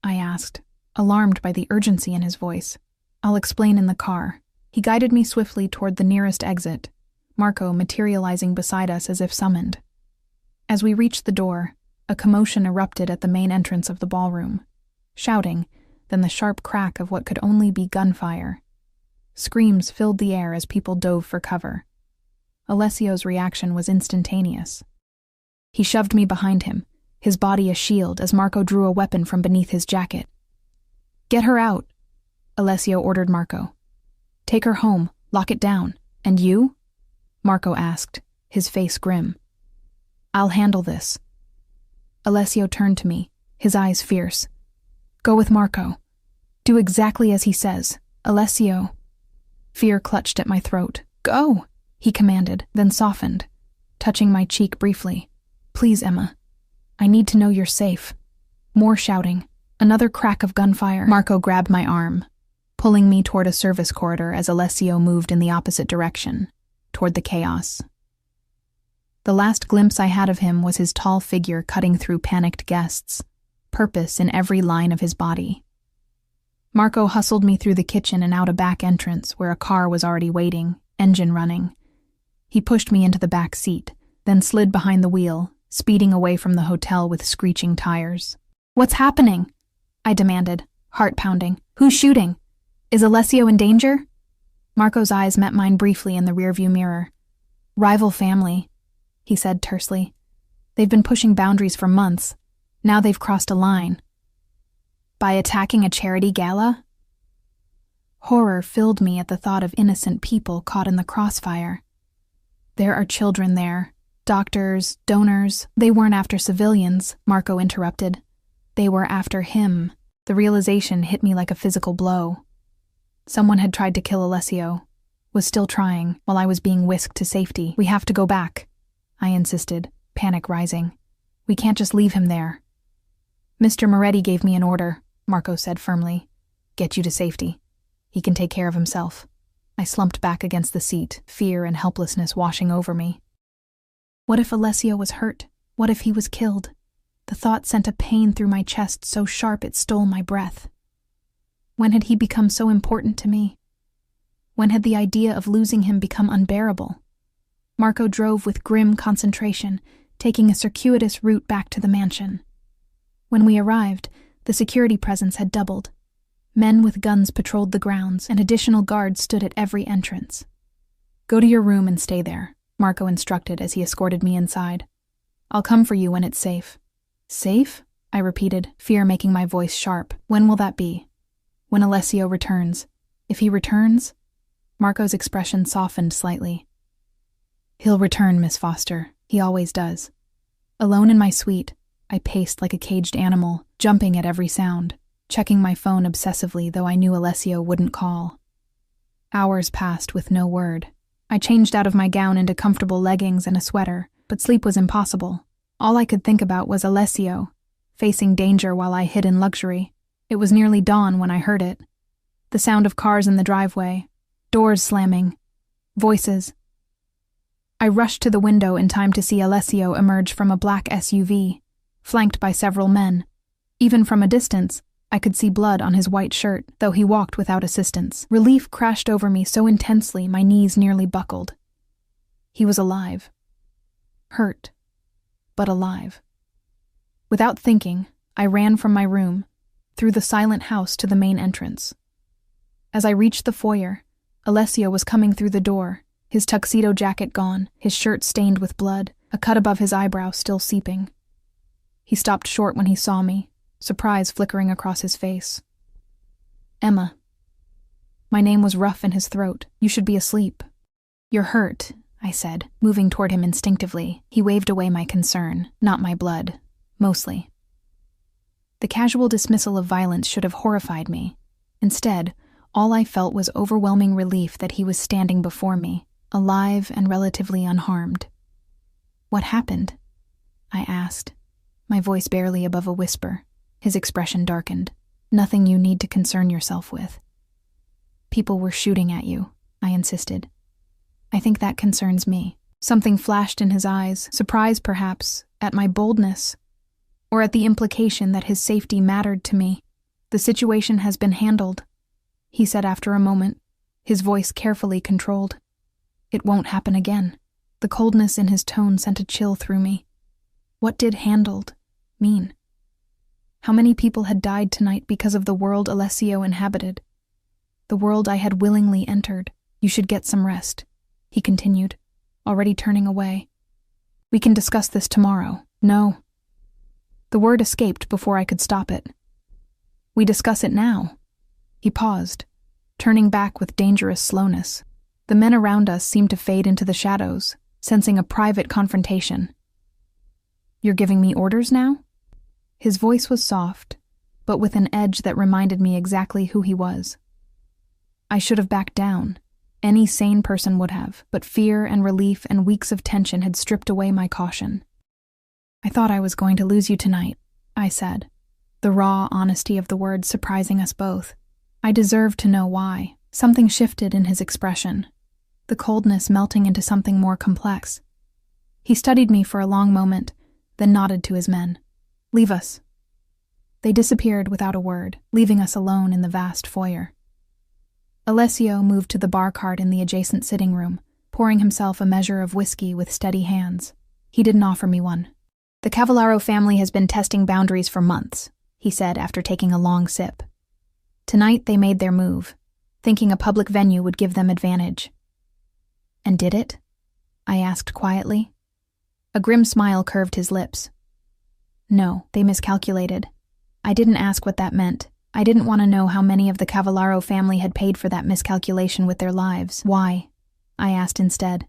I asked, alarmed by the urgency in his voice. "I'll explain in the car." He guided me swiftly toward the nearest exit, Marco materializing beside us as if summoned. As we reached the door, a commotion erupted at the main entrance of the ballroom. Shouting, then the sharp crack of what could only be gunfire. Screams filled the air as people dove for cover. Alessio's reaction was instantaneous. He shoved me behind him, his body a shield as Marco drew a weapon from beneath his jacket. "Get her out," Alessio ordered Marco. "Take her home, lock it down. And you?" Marco asked, his face grim. "I'll handle this." Alessio turned to me, his eyes fierce. "Go with Marco. Do exactly as he says, Alessio." Fear clutched at my throat. "Go," he commanded, then softened, touching my cheek briefly. "Please, Emma. I need to know you're safe." More shouting. Another crack of gunfire. Marco grabbed my arm, pulling me toward a service corridor as Alessio moved in the opposite direction, toward the chaos. The last glimpse I had of him was his tall figure cutting through panicked guests, purpose in every line of his body. Marco hustled me through the kitchen and out a back entrance where a car was already waiting, engine running. He pushed me into the back seat, then slid behind the wheel, speeding away from the hotel with screeching tires. "What's happening?" I demanded, heart pounding. "Who's shooting? Is Alessio in danger?" Marco's eyes met mine briefly in the rearview mirror. "Rival family," he said tersely. "They've been pushing boundaries for months. Now they've crossed a line." "By attacking a charity gala?" Horror filled me at the thought of innocent people caught in the crossfire. "There are children there, doctors, donors. They weren't after civilians," Marco interrupted. "They were after him." The realization hit me like a physical blow. Someone had tried to kill Alessio, was still trying, while I was being whisked to safety. "We have to go back," I insisted, panic rising. "We can't just leave him there." "Mr. Moretti gave me an order," Marco said firmly. "Get you to safety. He can take care of himself." I slumped back against the seat, fear and helplessness washing over me. What if Alessio was hurt? What if he was killed? The thought sent a pain through my chest so sharp it stole my breath. When had he become so important to me? When had the idea of losing him become unbearable? Marco drove with grim concentration, taking a circuitous route back to the mansion. When we arrived, the security presence had doubled. Men with guns patrolled the grounds, and additional guards stood at every entrance. "Go to your room and stay there," Marco instructed as he escorted me inside. "I'll come for you when it's safe." "Safe?" I repeated, fear making my voice sharp. "When will that be?" "When Alessio returns." "If he returns?" Marco's expression softened slightly. "He'll return, Miss Foster. He always does." Alone in my suite, I paced like a caged animal, jumping at every sound, checking my phone obsessively though I knew Alessio wouldn't call. Hours passed with no word. I changed out of my gown into comfortable leggings and a sweater, but sleep was impossible. All I could think about was Alessio, facing danger while I hid in luxury. It was nearly dawn when I heard it. The sound of cars in the driveway, doors slamming, voices. I rushed to the window in time to see Alessio emerge from a black SUV, flanked by several men. Even from a distance, I could see blood on his white shirt, though he walked without assistance. Relief crashed over me so intensely my knees nearly buckled. He was alive. Hurt, but alive. Without thinking, I ran from my room, through the silent house to the main entrance. As I reached the foyer, Alessio was coming through the door, his tuxedo jacket gone, his shirt stained with blood, a cut above his eyebrow still seeping. He stopped short when he saw me, surprise flickering across his face. "Emma." My name was rough in his throat. "You should be asleep." "You're hurt," I said, moving toward him instinctively. He waved away my concern, not my blood, mostly. The casual dismissal of violence should have horrified me. Instead, all I felt was overwhelming relief that he was standing before me, alive and relatively unharmed. "What happened?" I asked, my voice barely above a whisper. His expression darkened. "Nothing you need to concern yourself with." "People were shooting at you," I insisted. "I think that concerns me." Something flashed in his eyes, surprise perhaps, at my boldness, or at the implication that his safety mattered to me. "The situation has been handled," he said after a moment, his voice carefully controlled. "It won't happen again." The coldness in his tone sent a chill through me. What did handled mean? How many people had died tonight because of the world Alessio inhabited? The world I had willingly entered. "You should get some rest," he continued, already turning away. "We can discuss this tomorrow." "No." The word escaped before I could stop it. "We discuss it now." He paused, turning back with dangerous slowness. The men around us seemed to fade into the shadows, sensing a private confrontation. "You're giving me orders now?" His voice was soft, but with an edge that reminded me exactly who he was. I should have backed down. Any sane person would have, but fear and relief and weeks of tension had stripped away my caution. "I thought I was going to lose you tonight," I said, the raw honesty of the words surprising us both. I deserved to know why. Something shifted in his expression, the coldness melting into something more complex. He studied me for a long moment, then nodded to his men. "Leave us." They disappeared without a word, leaving us alone in the vast foyer. Alessio moved to the bar cart in the adjacent sitting room, pouring himself a measure of whiskey with steady hands. He didn't offer me one. "The Cavallaro family has been testing boundaries for months," he said after taking a long sip. "Tonight they made their move, thinking a public venue would give them advantage." "And did it?" I asked quietly. A grim smile curved his lips. "No, they miscalculated. I didn't ask what that meant. I didn't want to know how many of the Cavallaro family had paid for that miscalculation with their lives." "Why?" I asked instead.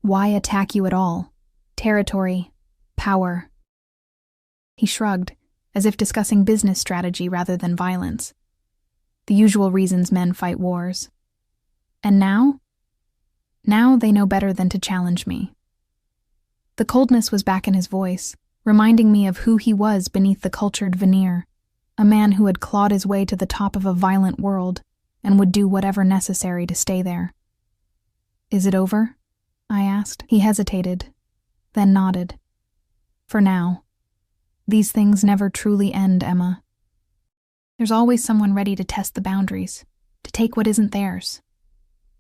"Why attack you at all? Territory, power." He shrugged, as if discussing business strategy rather than violence. The usual reasons men fight wars. "And now?" "Now they know better than to challenge me." The coldness was back in his voice, reminding me of who he was beneath the cultured veneer, a man who had clawed his way to the top of a violent world and would do whatever necessary to stay there. "Is it over?" I asked. He hesitated, then nodded. "For now. These things never truly end, Emma. There's always someone ready to test the boundaries, to take what isn't theirs."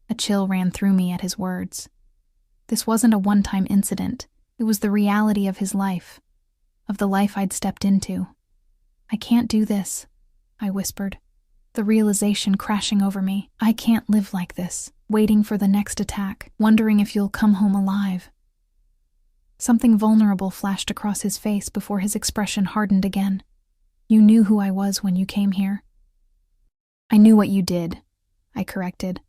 A chill ran through me at his words. This wasn't a one-time incident. It was the reality of his life, of the life I'd stepped into. "I can't do this," I whispered, the realization crashing over me. "I can't live like this, waiting for the next attack, wondering if you'll come home alive." Something vulnerable flashed across his face before his expression hardened again. "You knew who I was when you came here." "I knew what you did," I corrected.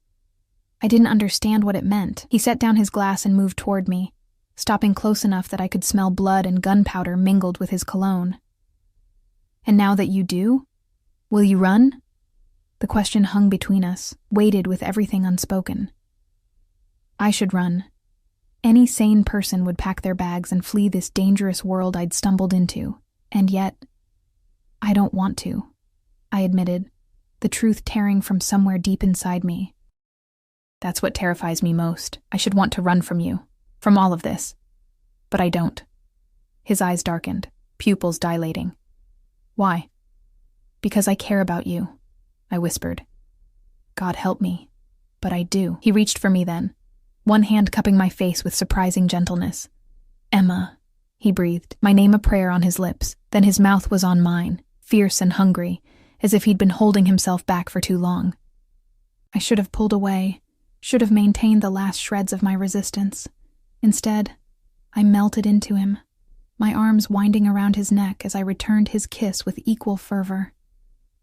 I didn't understand what it meant. He set down his glass and moved toward me, stopping close enough that I could smell blood and gunpowder mingled with his cologne. "And now that you do, will you run?" The question hung between us, weighted with everything unspoken. I should run. Any sane person would pack their bags and flee this dangerous world I'd stumbled into, and yet, I don't want to, I admitted, the truth tearing from somewhere deep inside me. "That's what terrifies me most. I should want to run from you, from all of this. But I don't." His eyes darkened, pupils dilating. "Why?" "Because I care about you," I whispered. "God help me, but I do." He reached for me then, one hand cupping my face with surprising gentleness. "Emma," he breathed, my name a prayer on his lips. Then his mouth was on mine, fierce and hungry, as if he'd been holding himself back for too long. I should have pulled away, should have maintained the last shreds of my resistance. Instead, I melted into him, my arms winding around his neck as I returned his kiss with equal fervor.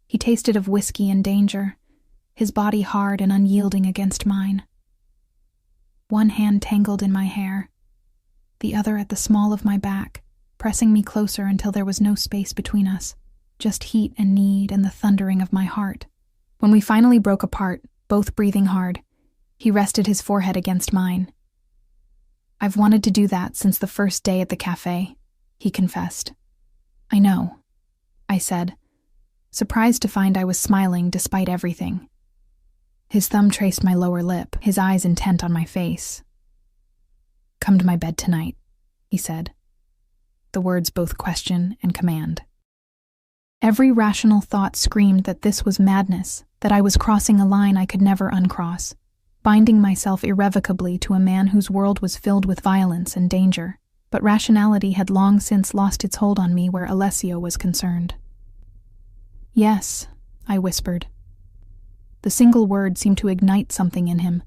He tasted of whiskey and danger, his body hard and unyielding against mine. One hand tangled in my hair, the other at the small of my back, pressing me closer until there was no space between us, just heat and need and the thundering of my heart. When we finally broke apart, both breathing hard, he rested his forehead against mine. "I've wanted to do that since the first day at the cafe," he confessed. "I know," I said, surprised to find I was smiling despite everything. His thumb traced my lower lip, his eyes intent on my face. "Come to my bed tonight," he said. The words both question and command. Every rational thought screamed that this was madness, that I was crossing a line I could never uncross, binding myself irrevocably to a man whose world was filled with violence and danger. But rationality had long since lost its hold on me where Alessio was concerned. "Yes," I whispered. The single word seemed to ignite something in him.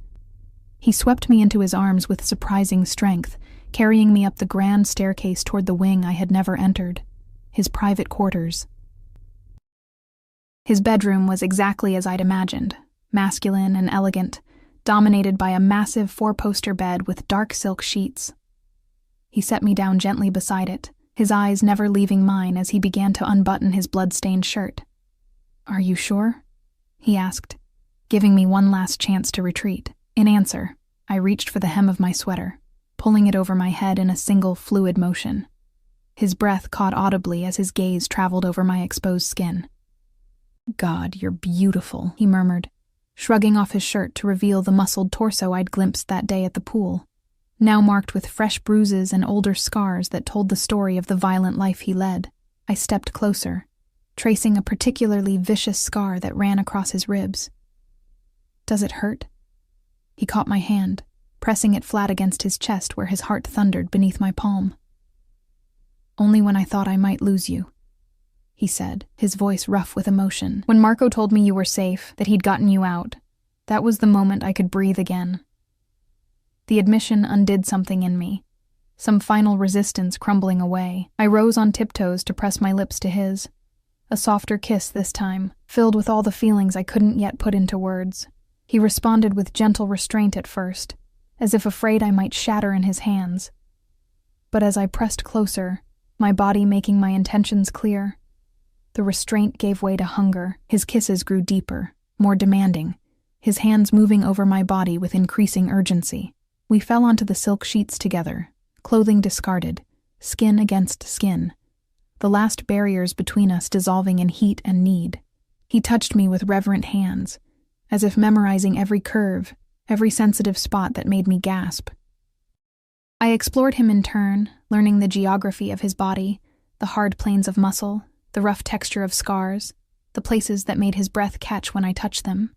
He swept me into his arms with surprising strength, carrying me up the grand staircase toward the wing I had never entered, his private quarters. His bedroom was exactly as I'd imagined, masculine and elegant, dominated by a massive four-poster bed with dark silk sheets. He set me down gently beside it, his eyes never leaving mine as he began to unbutton his blood-stained shirt. "Are you sure?" he asked, giving me one last chance to retreat. In answer, I reached for the hem of my sweater, pulling it over my head in a single fluid motion. His breath caught audibly as his gaze traveled over my exposed skin. "God, you're beautiful," he murmured, shrugging off his shirt to reveal the muscled torso I'd glimpsed that day at the pool, now marked with fresh bruises and older scars that told the story of the violent life he led. I stepped closer, tracing a particularly vicious scar that ran across his ribs. "Does it hurt?" He caught my hand, pressing it flat against his chest where his heart thundered beneath my palm. "Only when I thought I might lose you," he said, his voice rough with emotion. "When Marco told me you were safe, that he'd gotten you out, that was the moment I could breathe again." The admission undid something in me, some final resistance crumbling away. I rose on tiptoes to press my lips to his. A softer kiss this time, filled with all the feelings I couldn't yet put into words. He responded with gentle restraint at first, as if afraid I might shatter in his hands. But as I pressed closer, my body making my intentions clear, the restraint gave way to hunger. His kisses grew deeper, more demanding, his hands moving over my body with increasing urgency. We fell onto the silk sheets together, clothing discarded, skin against skin, the last barriers between us dissolving in heat and need. He touched me with reverent hands, as if memorizing every curve, every sensitive spot that made me gasp. I explored him in turn, learning the geography of his body, the hard planes of muscle, the rough texture of scars, the places that made his breath catch when I touched them.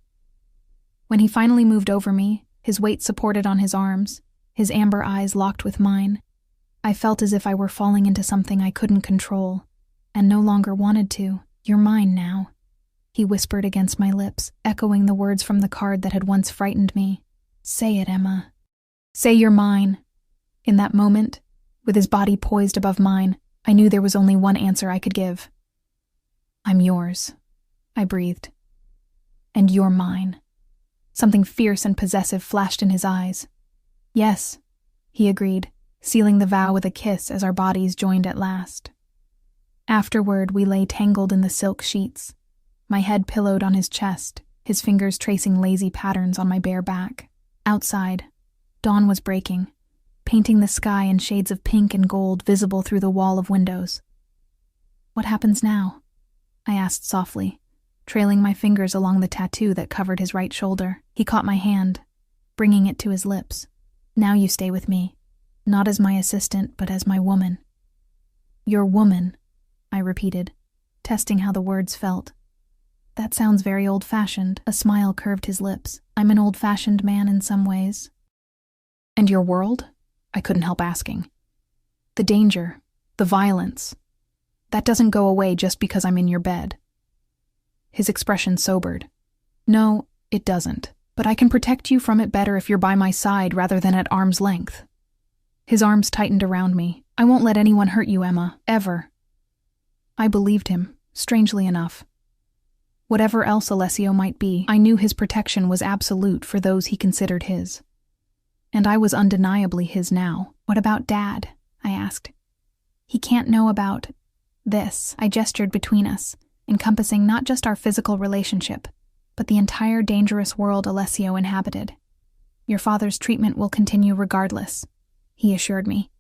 When he finally moved over me, his weight supported on his arms, his amber eyes locked with mine, I felt as if I were falling into something I couldn't control, and no longer wanted to. "You're mine now," he whispered against my lips, echoing the words from the card that had once frightened me. "Say it, Emma. Say you're mine." In that moment, with his body poised above mine, I knew there was only one answer I could give. "I'm yours," I breathed. "And you're mine." Something fierce and possessive flashed in his eyes. "Yes," he agreed, sealing the vow with a kiss as our bodies joined at last. Afterward, we lay tangled in the silk sheets, my head pillowed on his chest, his fingers tracing lazy patterns on my bare back. Outside, dawn was breaking, painting the sky in shades of pink and gold visible through the wall of windows. "What happens now?" I asked softly, trailing my fingers along the tattoo that covered his right shoulder. He caught my hand, bringing it to his lips. "Now you stay with me, not as my assistant, but as my woman." "Your woman," I repeated, testing how the words felt. "That sounds very old-fashioned." A smile curved his lips. "I'm an old-fashioned man in some ways." "And your world?" I couldn't help asking. "The danger, the violence, that doesn't go away just because I'm in your bed." His expression sobered. "No, It doesn't. But I can protect you from it better if you're by my side rather than at arm's length. His arms tightened around me. I won't let anyone hurt you, Emma. Ever. I believed him, strangely enough. Whatever else Alessio might be, I knew his protection was absolute for those he considered his. And I was undeniably his now. What about Dad? I asked. He can't know about this. I gestured between us, encompassing not just our physical relationship, but the entire dangerous world Alessio inhabited. Your father's treatment will continue regardless, he assured me.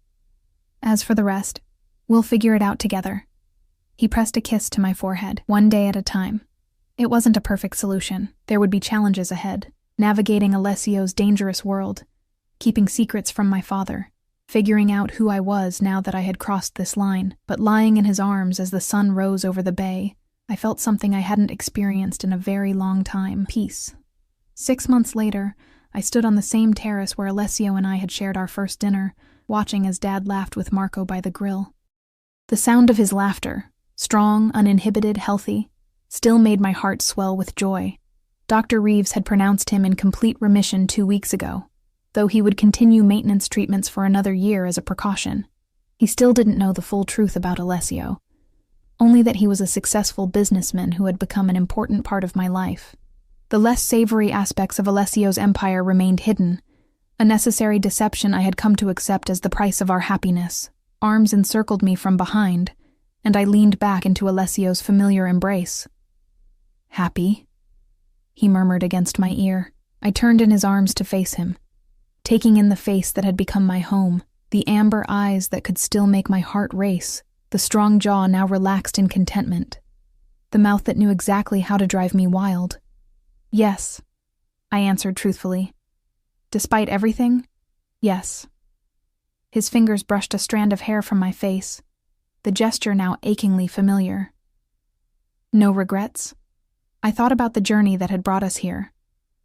As for the rest, we'll figure it out together. He pressed a kiss to my forehead, one day at a time. It wasn't a perfect solution. There would be challenges ahead, navigating Alessio's dangerous world, keeping secrets from my father, figuring out who I was now that I had crossed this line. But lying in his arms as the sun rose over the bay, I felt something I hadn't experienced in a very long time: peace. 6 months later, I stood on the same terrace where Alessio and I had shared our first dinner, watching as Dad laughed with Marco by the grill. The sound of his laughter, strong, uninhibited, healthy, still made my heart swell with joy. Dr. Reeves had pronounced him in complete remission 2 weeks ago, though he would continue maintenance treatments for another year as a precaution. He still didn't know the full truth about Alessio, only that he was a successful businessman who had become an important part of my life. The less savory aspects of Alessio's empire remained hidden, a necessary deception I had come to accept as the price of our happiness. Arms encircled me from behind, and I leaned back into Alessio's familiar embrace. "Happy?" he murmured against my ear. I turned in his arms to face him, taking in the face that had become my home, the amber eyes that could still make my heart race, the strong jaw now relaxed in contentment, the mouth that knew exactly how to drive me wild. "Yes," I answered truthfully. "Despite everything, yes." His fingers brushed a strand of hair from my face, the gesture now achingly familiar. "No regrets?" I thought about the journey that had brought us here,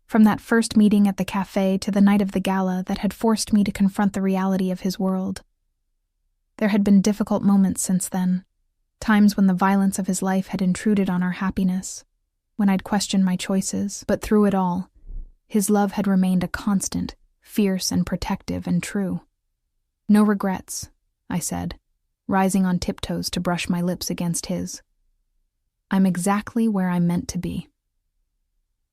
from that first meeting at the cafe to the night of the gala that had forced me to confront the reality of his world. There had been difficult moments since then, times when the violence of his life had intruded on our happiness, when I'd questioned my choices, but through it all, his love had remained a constant, fierce and protective and true. "No regrets," I said, rising on tiptoes to brush my lips against his. "I'm exactly where I'm meant to be."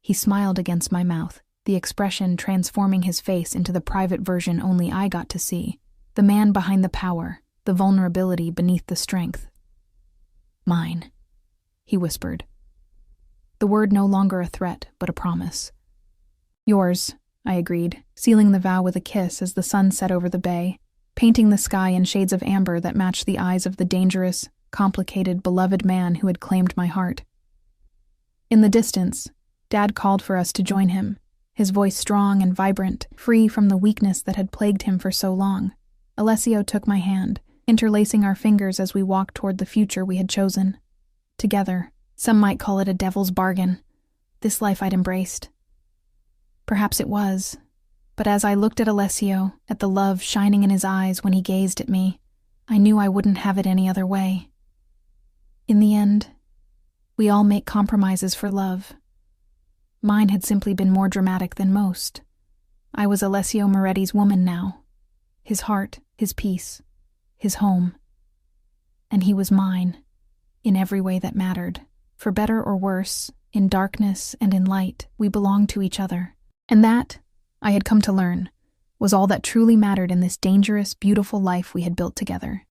He smiled against my mouth, the expression transforming his face into the private version only I got to see, the man behind the power, the vulnerability beneath the strength. "Mine," he whispered. The word no longer a threat, but a promise. "Yours," I agreed, sealing the vow with a kiss as the sun set over the bay, painting the sky in shades of amber that matched the eyes of the dangerous, complicated, beloved man who had claimed my heart. In the distance, Dad called for us to join him, his voice strong and vibrant, free from the weakness that had plagued him for so long. Alessio took my hand, interlacing our fingers as we walked toward the future we had chosen. Together, some might call it a devil's bargain, this life I'd embraced. Perhaps it was, but as I looked at Alessio, at the love shining in his eyes when he gazed at me, I knew I wouldn't have it any other way. In the end, we all make compromises for love. Mine had simply been more dramatic than most. I was Alessio Moretti's woman now, his heart, his peace, his home. And he was mine, in every way that mattered. For better or worse, in darkness and in light, we belonged to each other. And that, I had come to learn, was all that truly mattered in this dangerous, beautiful life we had built together.